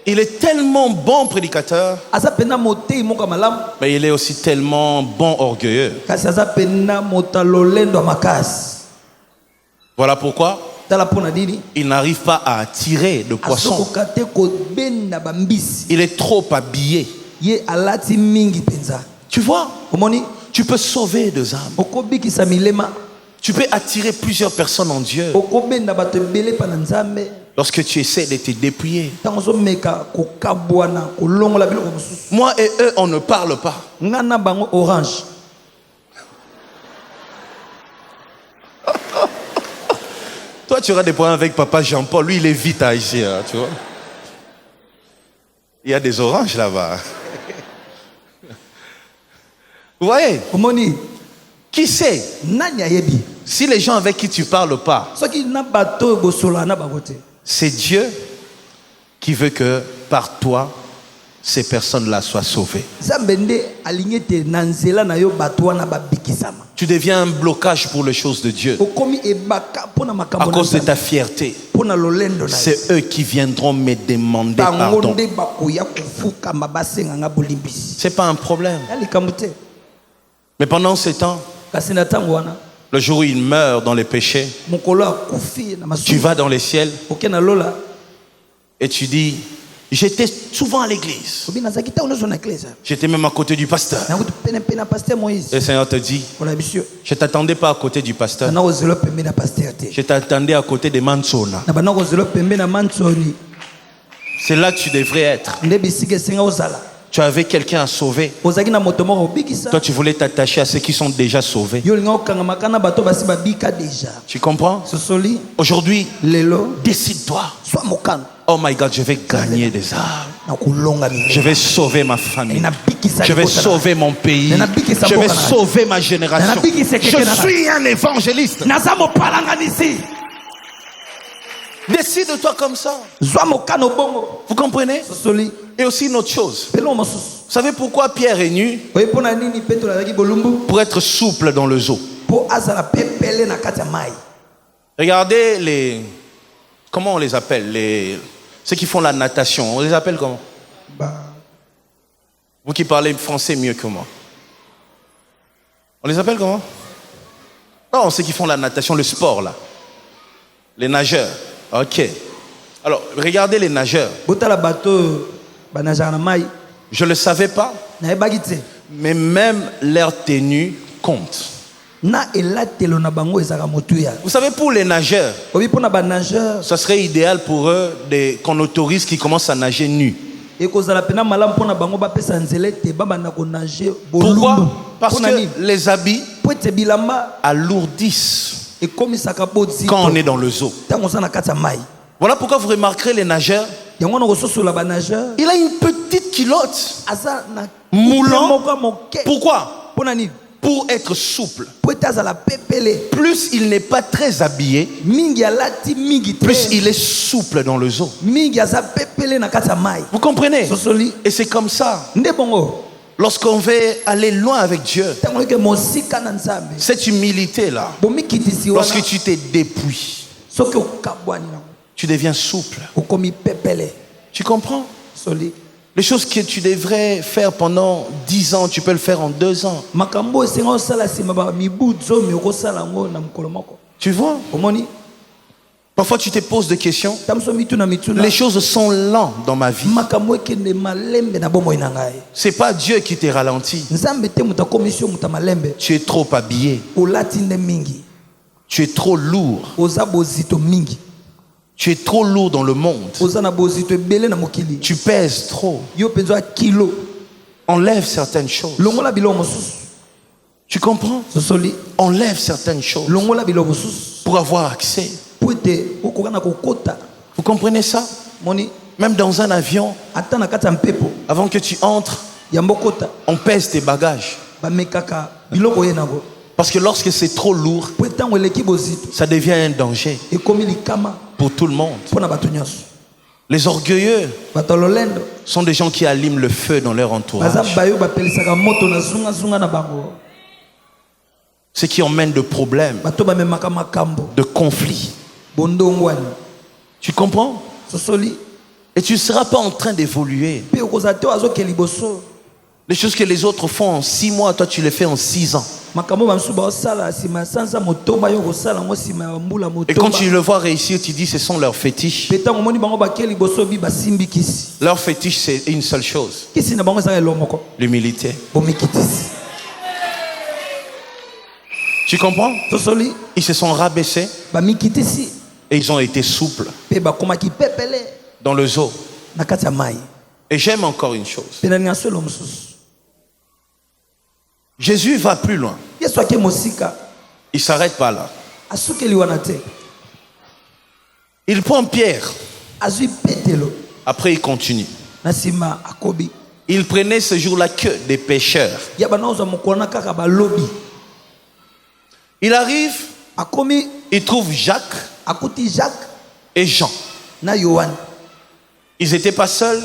Il est tellement bon prédicateur, mais il est aussi tellement bon orgueilleux. Voilà pourquoi il n'arrive pas à attirer de poissons. Il est trop habillé. Tu vois, tu peux sauver 2 âmes. Tu peux attirer plusieurs personnes en Dieu lorsque tu essaies de te dépouiller. Moi et eux, on ne parle pas. Toi, tu auras des problèmes avec papa Jean-Paul. Lui, il est vite ici, hein, tu vois. Il y a des oranges là-bas. Vous voyez? Qui sait? Si les gens avec qui tu parles pas, c'est Dieu qui veut que par toi, ces personnes-là soient sauvées. Tu deviens un blocage pour les choses de Dieu. À cause de ta fierté. C'est eux qui viendront me demander pardon. C'est pas un problème. Mais pendant ce temps, le jour où il meurt dans les péchés, tu vas dans les ciels et tu dis, j'étais souvent à l'église. J'étais même à côté du pasteur. Et le Seigneur te dit, je ne t'attendais pas à côté du pasteur. Je t'attendais à côté de Mansona. C'est là que tu devrais être. Tu avais quelqu'un à sauver. Toi, tu voulais t'attacher à ceux qui sont déjà sauvés. Tu comprends? Aujourd'hui, décide-toi. Oh my God, je vais gagner des âmes. Je vais sauver ma famille. Je vais sauver mon pays. Je vais sauver ma génération. Je suis un évangéliste. Décide-toi comme ça. Vous comprenez? Et aussi une autre chose. Vous savez pourquoi Pierre est nu? Pour être souple dans le zoo. Regardez les... Comment on les appelle? Ceux qui font la natation. On les appelle comment? Vous qui parlez français mieux que moi. On les appelle comment? Non, ceux qui font la natation, le sport là. Les nageurs. Ok. Alors, regardez les nageurs. Je ne le savais pas. Mais même leur tenue compte. Vous savez, pour les nageurs, ça serait idéal pour eux qu'on autorise qu'ils commencent à nager nus. Pourquoi? Parce que les habits alourdissent quand on est dans le zoo. Voilà pourquoi vous remarquerez les nageurs. Il a une petite culotte moulant. Pourquoi? Pour être souple. Plus il n'est pas très habillé, plus il est souple dans le zoo. Vous comprenez? Et c'est comme ça. Lorsqu'on veut aller loin avec Dieu, cette humilité-là, lorsque tu te dépouilles, tu deviens souple. Tu comprends? Les choses que tu devrais faire pendant 10 ans, tu peux le faire en 2 ans. Tu vois? Parfois tu te poses des questions. Les choses sont lentes dans ma vie. C'est pas Dieu qui te ralentit. Tu es trop habillé. Tu es trop lourd. Tu es trop lourd dans le monde. Tu pèses trop. Enlève certaines choses. Tu comprends? Enlève certaines choses pour avoir accès. Vous comprenez ça? Même dans un avion, avant que tu entres, on pèse tes bagages. Parce que lorsque c'est trop lourd, ça devient un danger pour tout le monde. Les orgueilleux sont des gens qui allument le feu dans leur entourage. Ce qui emmène de problèmes, de conflits. Tu comprends? Et tu ne seras pas en train d'évoluer. Les choses que les autres font en 6 mois, toi tu les fais en 6 ans. Et quand tu le vois réussir, tu dis ce sont leurs fétiches. Leur fétiche, c'est une seule chose: l'humilité. Tu comprends? Ils se sont rabaissés et ils ont été souples dans le zoo. Et j'aime encore une chose. Jésus va plus loin. Il ne s'arrête pas là. Il prend Pierre. Après il continue. Il prenait ce jour-là que des pêcheurs. Il arrive, il trouve Jacques et Jean. Ils n'étaient pas seuls,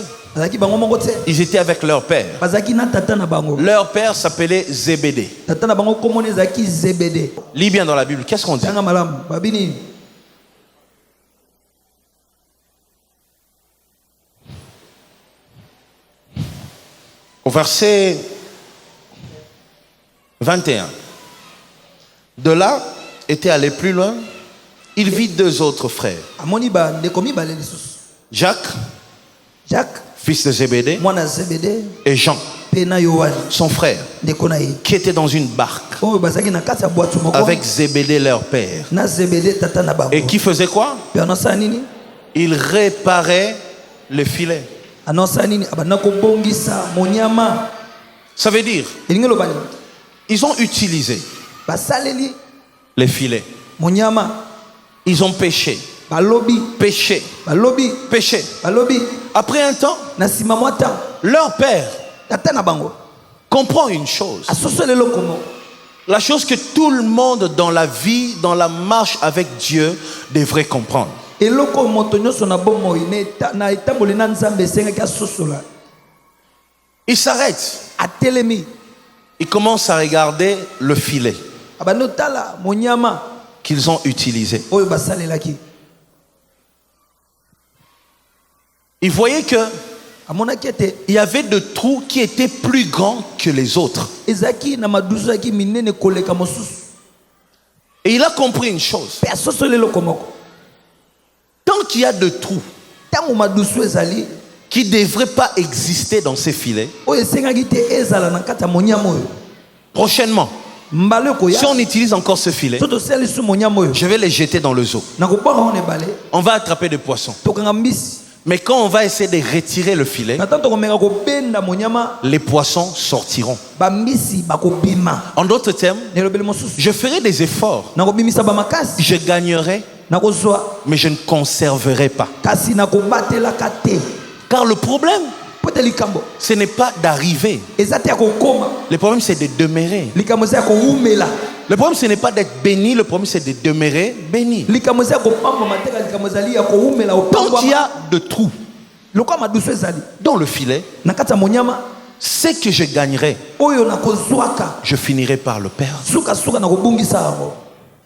ils étaient avec leur père. Leur père s'appelait Zébédée. Lis bien dans la Bible, qu'est-ce qu'on dit? Au verset 21. De là, était allé plus loin, il vit 2 autres frères. Jacques, fils de Zébédée, et Jean, son frère, qui était dans une barque avec Zébédée leur père. Et qui faisait quoi? Il réparait le filet. Ça veut dire, ils ont utilisé les filets. Ils ont pêché. Pêché. Après un temps, leur père comprend une chose. La chose que tout le monde dans la vie, dans la marche avec Dieu, devrait comprendre. Il s'arrête. Il commence à regarder le filet qu'ils ont utilisé. Il voyait que il y avait des trous qui étaient plus grands que les autres. Et il a compris une chose. Tant qu'il y a des trous qui ne devraient pas exister dans ces filets, prochainement, si on utilise encore ce filet, je vais les jeter dans le zoo. On va attraper des poissons. Mais quand on va essayer de retirer le filet, les poissons sortiront. En d'autres termes, je ferai des efforts, je gagnerai, mais je ne conserverai pas. Car le problème, ce n'est pas d'arriver. Le problème, c'est de demeurer. Le problème, ce n'est pas d'être béni. Le problème, c'est de demeurer béni. Tant qu'il y a de trous dans le filet, ce que je gagnerai, je finirai par le perdre.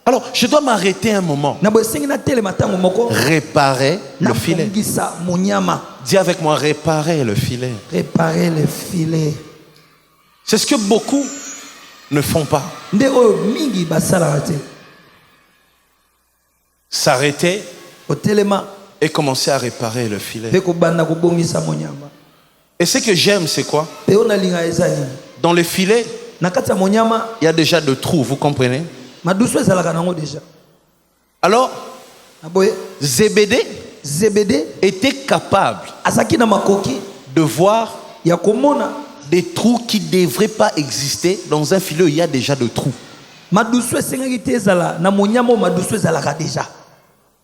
Alors, je dois m'arrêter un moment. Réparer le filet. Dis avec moi, réparer le filet. Réparer le filet. C'est ce que beaucoup ne font pas. S'arrêter et commencer à réparer le filet. Et ce que j'aime, c'est quoi? Dans le filet, il y a déjà de trous, vous comprenez? Alors, Zébédée était capable de voir des trous qui ne devraient pas exister dans un filet où il y a déjà de trous. Vous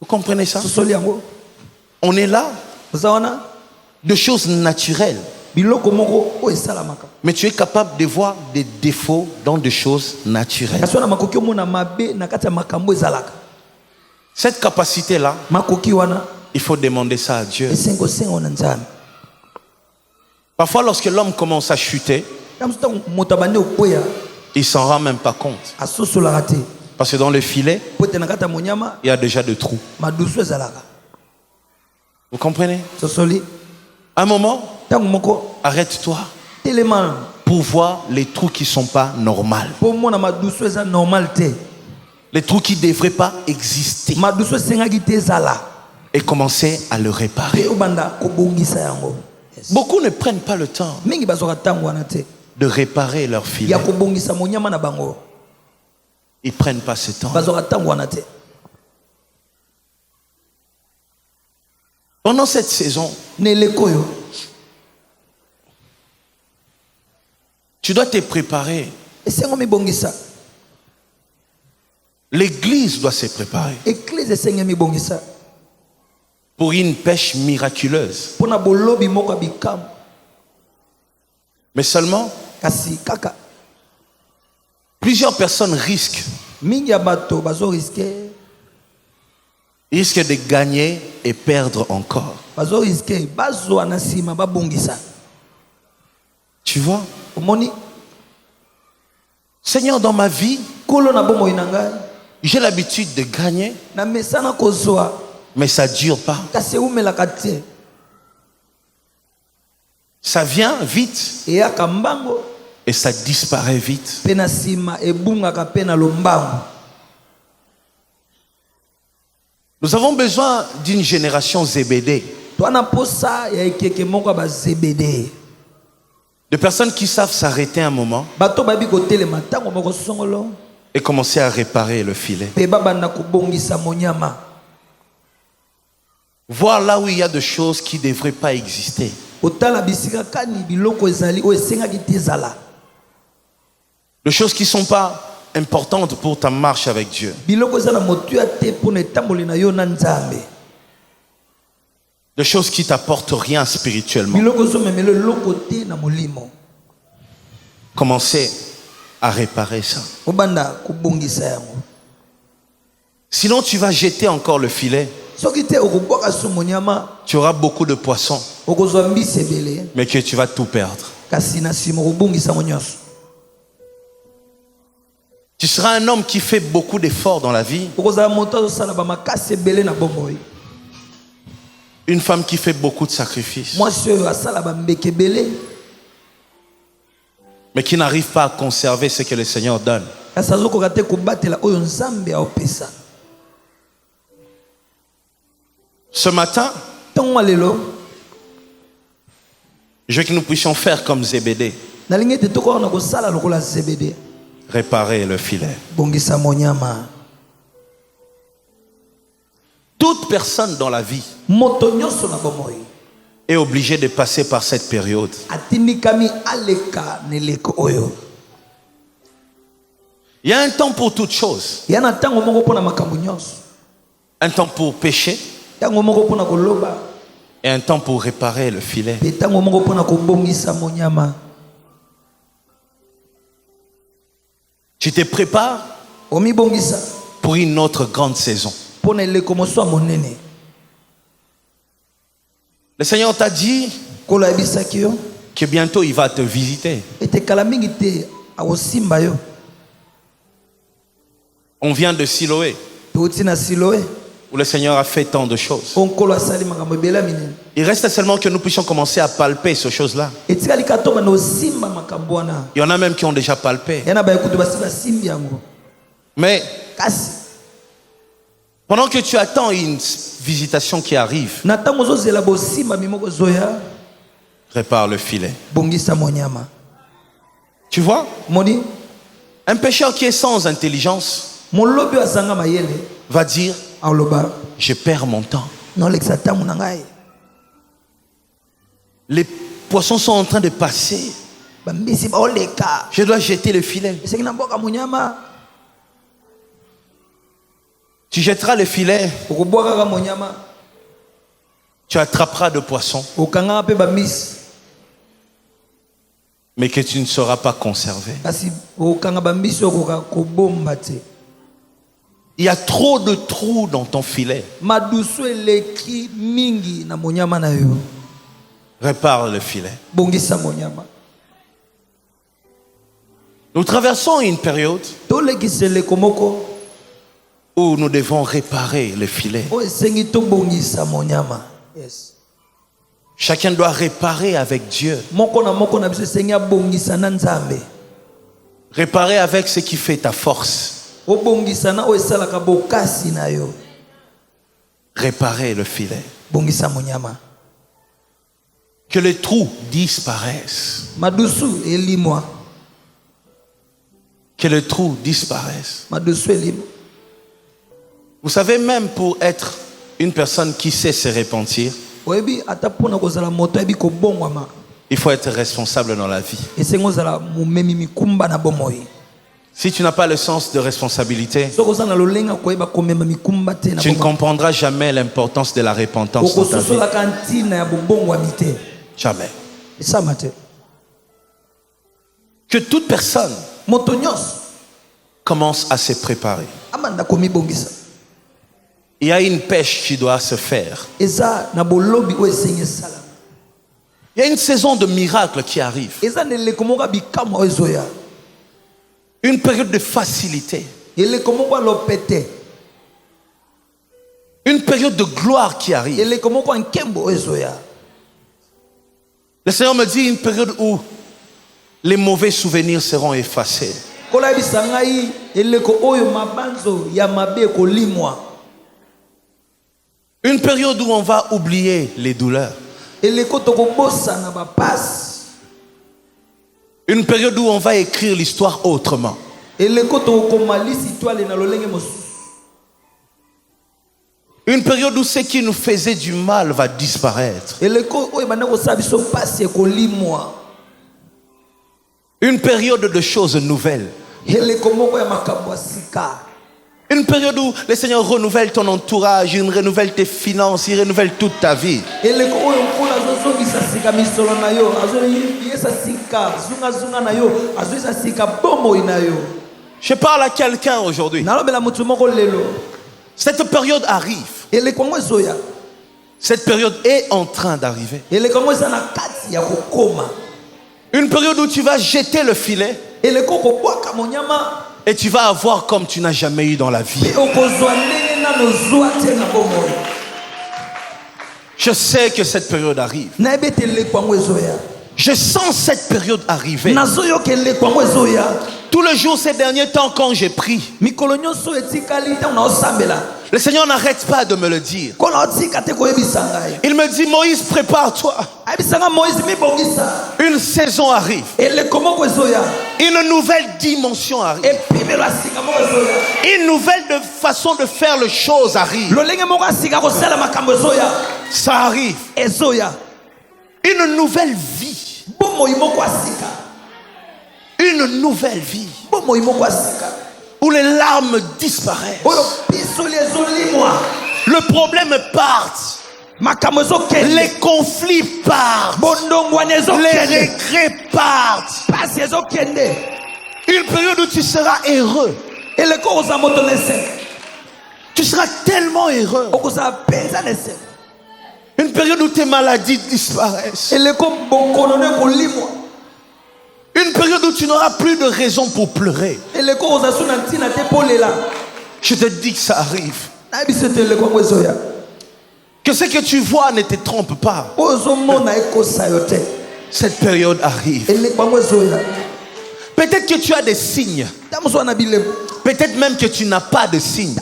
comprenez ça? On est là de choses naturelles. Mais tu es capable de voir des défauts dans des choses naturelles. Cette capacité-là, il faut demander ça à Dieu. Parfois, lorsque l'homme commence à chuter, il s'en rend même pas compte. Parce que dans le filet, il y a déjà de trous. Vous comprenez? Un moment, arrête-toi pour voir les trous qui ne sont pas normaux. Les trous qui ne devraient pas exister. Et commencer à le réparer. Beaucoup ne prennent pas le temps de réparer leur filet. Ils ne prennent pas ce temps. Pendant cette saison, tu dois te préparer. L'église doit se préparer pour une pêche miraculeuse. Mais seulement, plusieurs personnes risquent. Ils risquent de gagner et perdre encore. Tu vois? Seigneur, dans ma vie, j'ai l'habitude de gagner, mais ça ne dure pas. Ça vient vite et ça disparaît vite. Nous avons besoin d'une génération Zébédée. De personnes qui savent s'arrêter un moment et commencer à réparer le filet. Voir là où il y a des choses qui ne devraient pas exister. Des choses qui ne sont pas importantes pour ta marche avec Dieu. Des choses qui ne t'apportent rien spirituellement. Commencez à réparer ça. Sinon, tu vas jeter encore le filet. Tu auras beaucoup de poissons, mais que tu vas tout perdre. Tu seras un homme qui fait beaucoup d'efforts dans la vie. Une femme qui fait beaucoup de sacrifices, mais qui n'arrive pas à conserver ce que le Seigneur donne. Ce matin, je veux que nous puissions faire comme Zébédée. Réparer le filet. Toute personne dans la vie est obligée de passer par cette période. Il y a un temps pour toutes choses. Un temps pour pécher et un temps pour réparer le filet. Tu te prépares pour une autre grande saison. Le Seigneur t'a dit que bientôt il va te visiter. On vient de Siloé, où le Seigneur a fait tant de choses. Il reste seulement que nous puissions commencer à palper ces choses-là. Il y en a même qui ont déjà palpé. Mais pendant que tu attends une visitation qui arrive, répare le filet. Tu vois? Un pécheur qui est sans intelligence va dire, je perds mon temps. Les poissons sont en train de passer. Je dois jeter le filet. Tu jetteras le filet. Tu attraperas de poissons. Mais que tu ne seras pas conservé. Il y a trop de trous dans ton filet. Répare le filet. Nous traversons une période où nous devons réparer le filet. Chacun doit réparer avec Dieu. Réparer avec ce qui fait ta force. Réparer le filet. Que les trous disparaissent. Que les trous disparaissent. Vous savez, même pour être une personne qui sait se repentir, il faut être responsable dans la vie. Si tu n'as pas le sens de responsabilité, tu ne comprendras jamais l'importance de la repentance dans ta vie. Jamais. Que toute personne commence à se préparer. Il y a une pêche qui doit se faire. Il y a une saison de miracles qui arrive. Une période de facilité. Une période de gloire qui arrive. Le Seigneur me dit une période où les mauvais souvenirs seront effacés. Une période où on va oublier les douleurs. Une période où on va écrire l'histoire autrement. Une période où ce qui nous faisait du mal va disparaître. Une période de choses nouvelles. Une période où le Seigneur renouvelle ton entourage, il renouvelle tes finances, il renouvelle toute ta vie. Je parle à quelqu'un aujourd'hui. Cette période arrive. Cette période est en train d'arriver. Une période où tu vas jeter le filet. Et tu vas avoir comme tu n'as jamais eu dans la vie. Je sais que cette période arrive. Je sens cette période arriver. Tous les jours ces derniers temps quand j'ai pris, le Seigneur n'arrête pas de me le dire. Il me dit, Moïse, prépare-toi. Une saison arrive. Une nouvelle dimension arrive. Une nouvelle façon de faire les choses arrive. Ça arrive. Une nouvelle vie. Une nouvelle vie. Où les larmes disparaissent. Le problème part. Les conflits partent. Les regrets partent. Une période où tu seras heureux. Tu seras tellement heureux. Une période où tes maladies disparaissent. Une période où tu n'auras plus de raison pour pleurer. Je te dis que ça arrive. Que ce que tu vois ne te trompe pas. Cette période arrive. Peut-être que tu as des signes. Peut-être même que tu n'as pas de signes.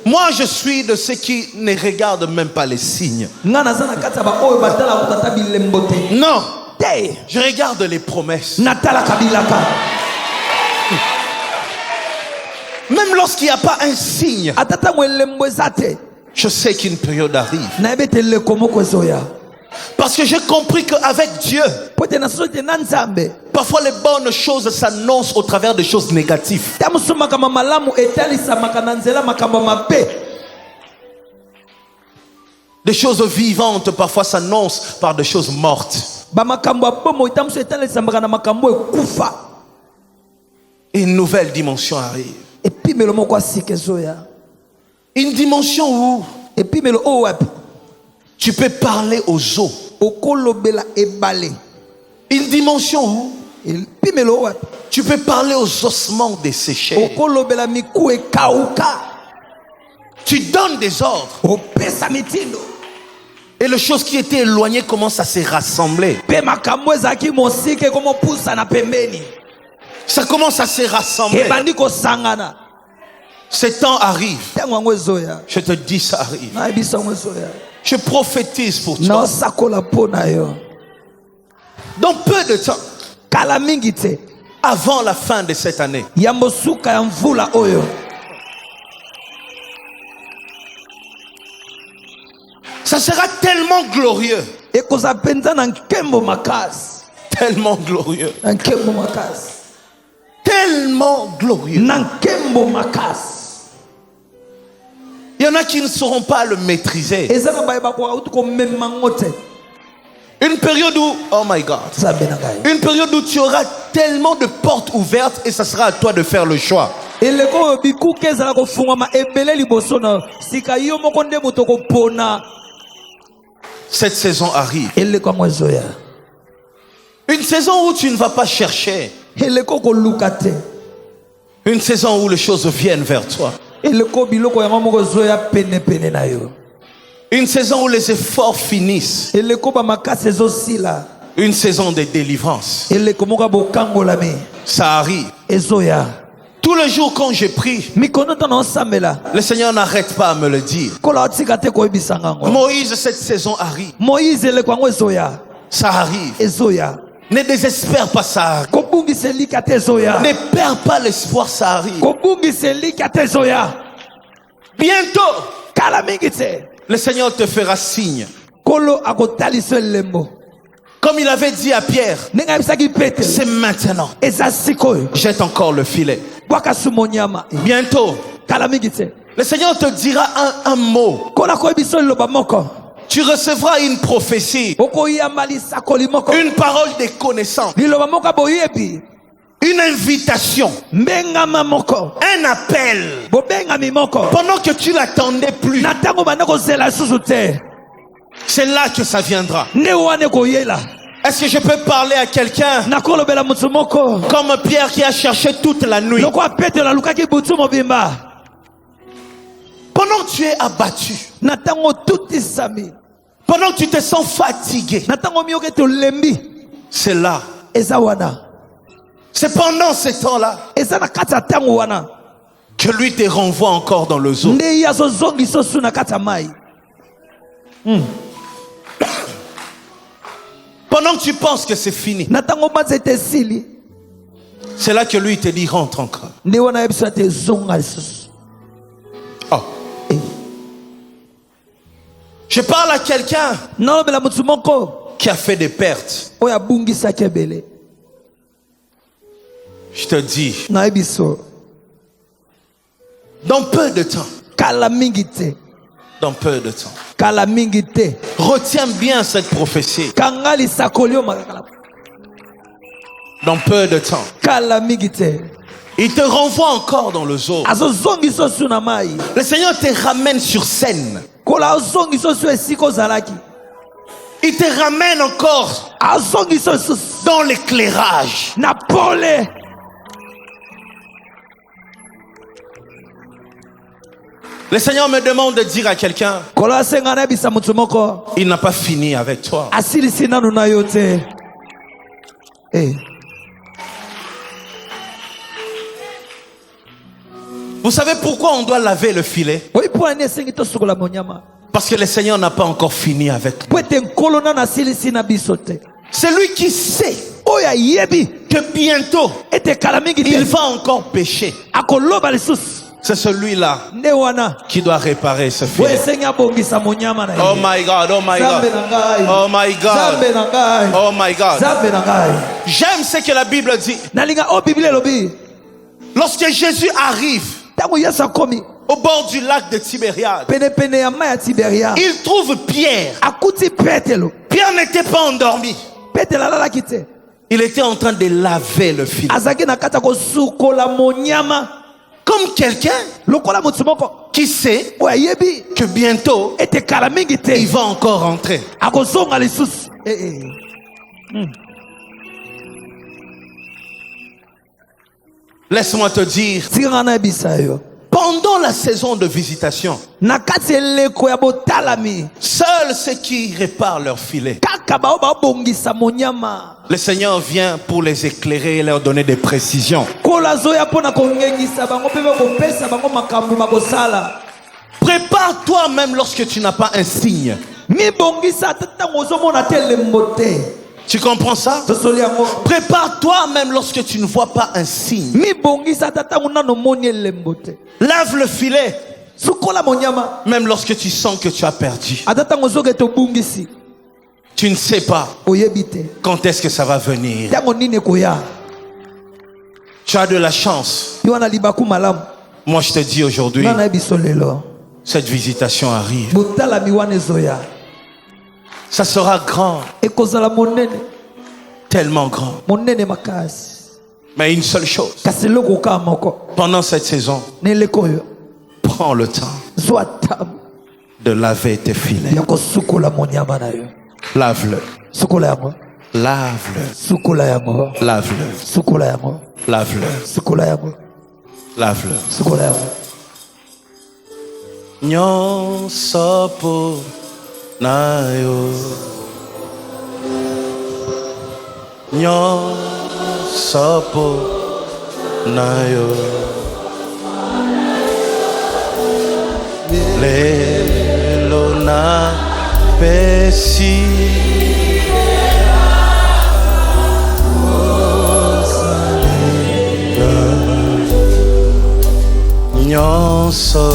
Moi, je suis de ceux qui ne regardent même pas les signes. Non, je regarde les promesses. Même lorsqu'il n'y a pas un signe, je sais qu'une période arrive. Parce que j'ai compris qu'avec Dieu, parfois les bonnes choses s'annoncent au travers de choses négatives. Des choses vivantes parfois s'annoncent par des choses mortes. Et une nouvelle dimension arrive. Une dimension où tu peux parler aux eaux. Une dimension où tu peux parler aux ossements desséchés. Tu donnes des ordres. Et les choses qui étaient éloignées commencent à se rassembler. Ça commence à se rassembler. Ce temps arrive. Je te dis, ça arrive. Je prophétise pour toi. Dans peu de temps, avant la fin de cette année, ça sera tellement glorieux. Tellement glorieux. Tellement glorieux. Il y en a qui ne sauront pas le maîtriser. Une période où, oh my God, une période où tu auras tellement de portes ouvertes et ça sera à toi de faire le choix. Cette saison arrive. Une saison où tu ne vas pas chercher. Une saison où les choses viennent vers toi. Une saison où les efforts finissent. Une saison de délivrance. Ça arrive. Tous les jours quand je prie, le Seigneur n'arrête pas à me le dire. Moïse, cette saison arrive. Ça arrive. Ne désespère pas, ça arrive. Ne perds pas l'espoir, ça arrive. Bientôt, le Seigneur te fera signe. Comme il avait dit à Pierre, c'est maintenant. Jette encore le filet. Bientôt, le Seigneur te dira un mot. Tu recevras une prophétie, une parole de connaissance, une invitation, un appel. Pendant que tu l'attendais plus, c'est là que ça viendra. Est-ce que je peux parler à quelqu'un comme Pierre qui a cherché toute la nuit? Pendant que tu es abattu, pendant que tu te sens fatigué, c'est là. C'est pendant ce temps-là que lui te renvoie encore dans le zoo. Pendant que tu penses que c'est fini, c'est là que lui te dit rentre encore. Oh. Je parle à quelqu'un qui a fait des pertes. Je te dis, dans peu de temps, dans peu de temps, retiens bien cette prophétie. Dans peu de temps, il te renvoie encore dans le zoo. Le Seigneur te ramène sur scène. Il te ramène encore dans l'éclairage. Le Seigneur me demande de dire à quelqu'un, il n'a pas fini avec toi. Vous savez pourquoi on doit laver le filet? Parce que le Seigneur n'a pas encore fini avec nous. C'est lui qui sait que bientôt il va encore pécher. C'est celui-là qui doit réparer ce filet. Oh my God, oh my God, oh my God, oh my God. J'aime ce que la Bible dit. Lorsque Jésus arrive au bord du lac de Tibériade, il trouve Pierre. Pierre n'était pas endormi. Il était en train de laver le filet. Comme quelqu'un qui sait que bientôt il va encore rentrer. Laisse-moi te dire, pendant la saison de visitation, seuls ceux qui réparent leur filet, le Seigneur vient pour les éclairer et leur donner des précisions. Prépare-toi même lorsque tu n'as pas un signe. Tu comprends ça? Prépare-toi même lorsque tu ne vois pas un signe. Lave le filet même lorsque tu sens que tu as perdu. Tu ne sais pas quand est-ce que ça va venir. Tu as de la chance. Moi je te dis aujourd'hui, cette visitation arrive. Ça sera grand, tellement grand. Mais une seule chose, pendant cette saison, prends le temps de laver tes filets. Lave-le. Lave-le. Lave-le. Lave-le. Lave-le. Nyonsopo nayo. Nyonsopo nayo. Lelo na pesi. Nyonso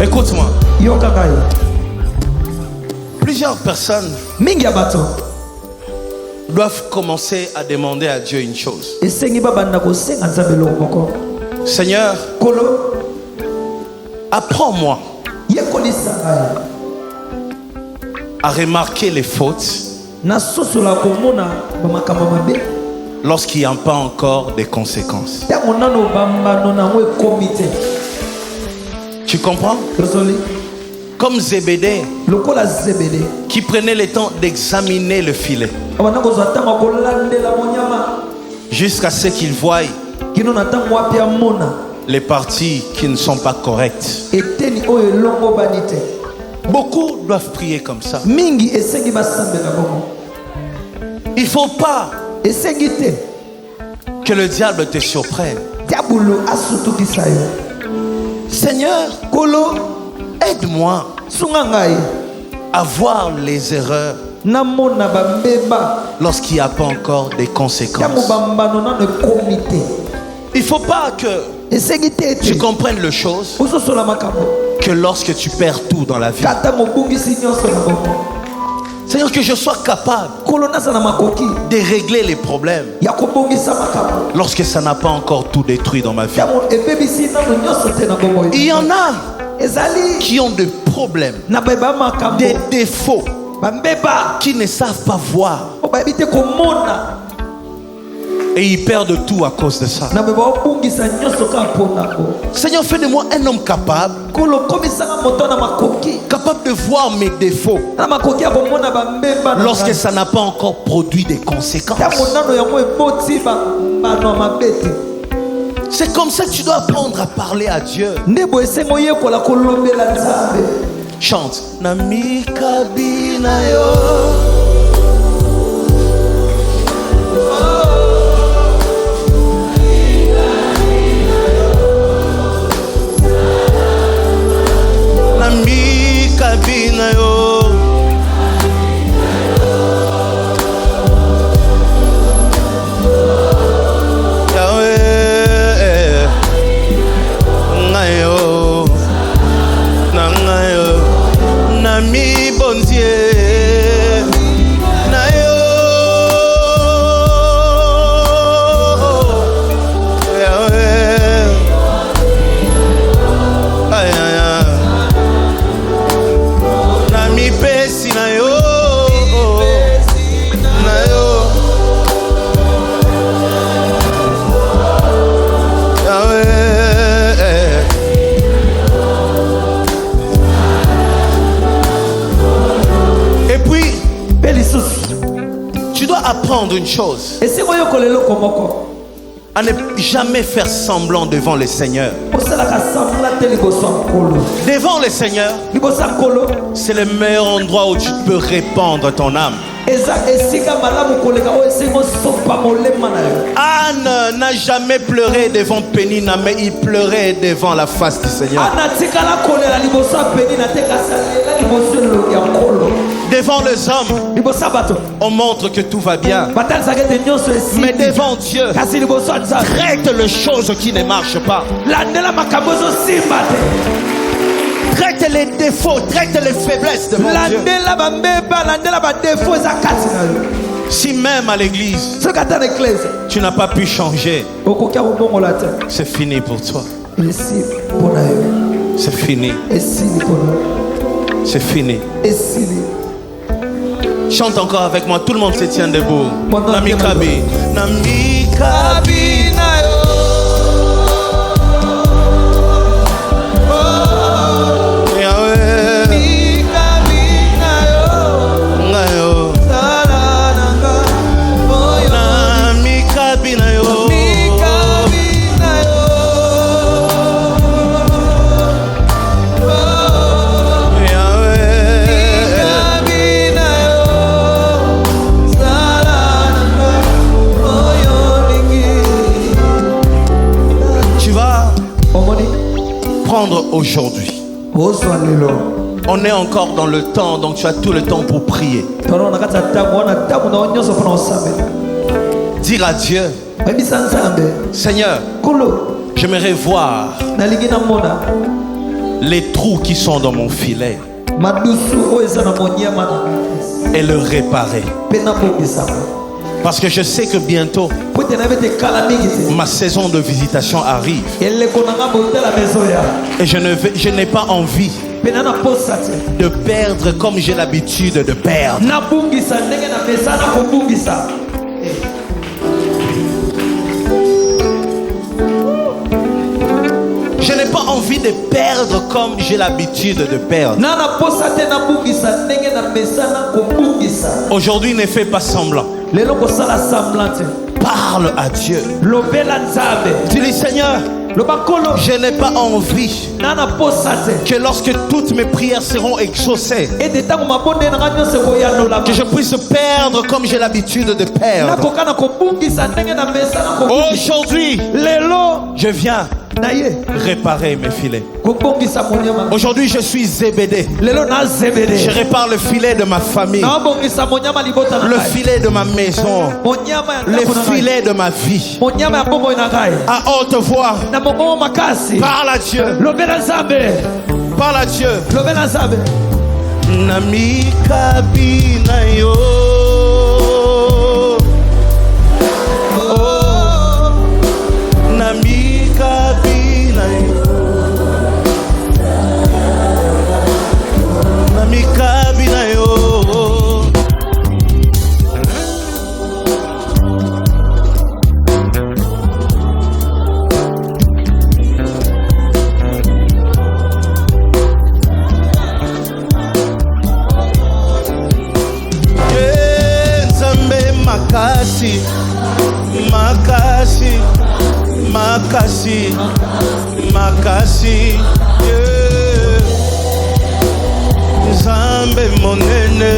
Écoute-moi. Plusieurs personnes doivent commencer à demander à Dieu une chose. Seigneur, apprends-moi à remarquer les fautes lorsqu'il n'y a pas encore des conséquences. Tu comprends? Comme Zébédée, qui prenait le temps d'examiner le filet jusqu'à ce qu'il voie les parties qui ne sont pas correctes. Beaucoup doivent prier comme ça. Il ne faut pas que le diable te surprenne. Seigneur, aide-moi à voir les erreurs lorsqu'il n'y a pas encore des conséquences. Il ne faut pas que tu comprennes le chose que lorsque tu perds tout dans la vie. Seigneur, que je sois capable de régler les problèmes lorsque ça n'a pas encore tout détruit dans ma vie. Il y en a qui ont des problèmes, des défauts, qui ne savent pas voir. Et ils perdent tout à cause de ça. Seigneur, fais de moi un homme capable de voir mes défauts lorsque ça n'a pas encore produit des conséquences. C'est comme ça que tu dois apprendre à parler à Dieu. Chante. Apprendre une chose, à ne jamais faire semblant devant le Seigneur. Devant le Seigneur, c'est le meilleur endroit où tu peux répandre ton âme. Anne n'a jamais pleuré devant Pénina, mais il pleurait devant la face du Seigneur. Devant les hommes, on montre que tout va bien. Mais devant Dieu, traite les choses qui ne marchent pas. Traite les défauts, traite les faiblesses devant Dieu. Si même à l'église, tu n'as pas pu changer, c'est fini pour toi. C'est fini. C'est fini. Chante encore avec moi, tout le monde se tient debout. Namikabi, Namikabi na yo. Aujourd'hui, on est encore dans le temps, donc tu as tout le temps pour prier. Dire à Dieu, Seigneur, j'aimerais voir les trous qui sont dans mon filet et le réparer. Parce que je sais que bientôt ma saison de visitation arrive. Et je n'ai pas envie de perdre comme j'ai l'habitude de perdre. Je n'ai pas envie de perdre comme j'ai l'habitude de perdre. Aujourd'hui, ne fais pas semblant. Parle à Dieu. Dis-lui, Seigneur, je n'ai pas envie que lorsque toutes mes prières seront exaucées, que je puisse perdre comme j'ai l'habitude de perdre. Aujourd'hui, je viens réparer mes filets. Aujourd'hui, je suis Zébédée. Je répare le filet de ma famille, le filet de ma maison, le filet de ma vie. À haute voix, parle à Dieu. Parle à Dieu. Nami kabina yo. Nami kabina yo. Nami kabina yo. Makasi, makasi, makasi, makasi, yeah. Zambe monene,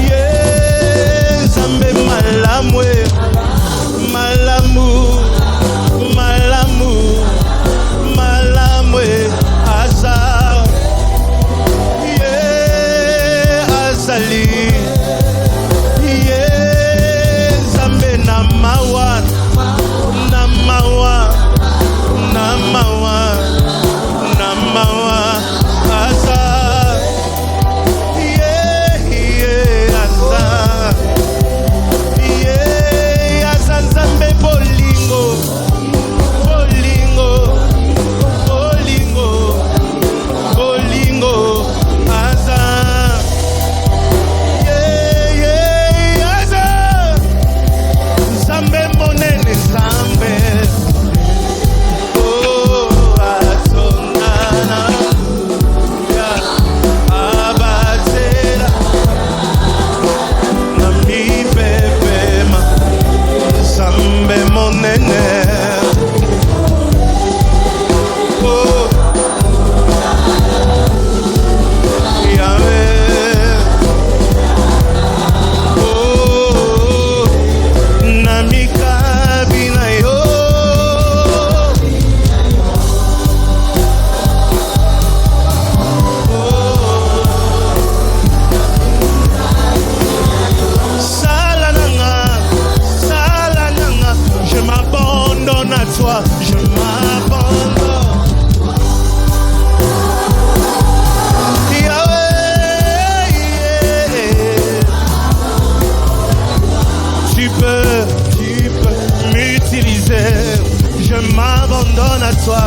yeah. Zambe malamwe, malamu, malamu, malamwe, azar, yeah, azali. Namawa, Namawa, Namawa, Namawa, Asa, yeah, yeah, Asa, yeah, Asa Zambe bolingo, bolingo, bolingo, bolingo, Asa. Zambe monene zambe, oh atonana, ya abatela, nami bebema, zambe monene, oh Yahweh. Toi, je m'abandonne. Yahweh, yeah. Tu peux m'utiliser. Je m'abandonne à toi.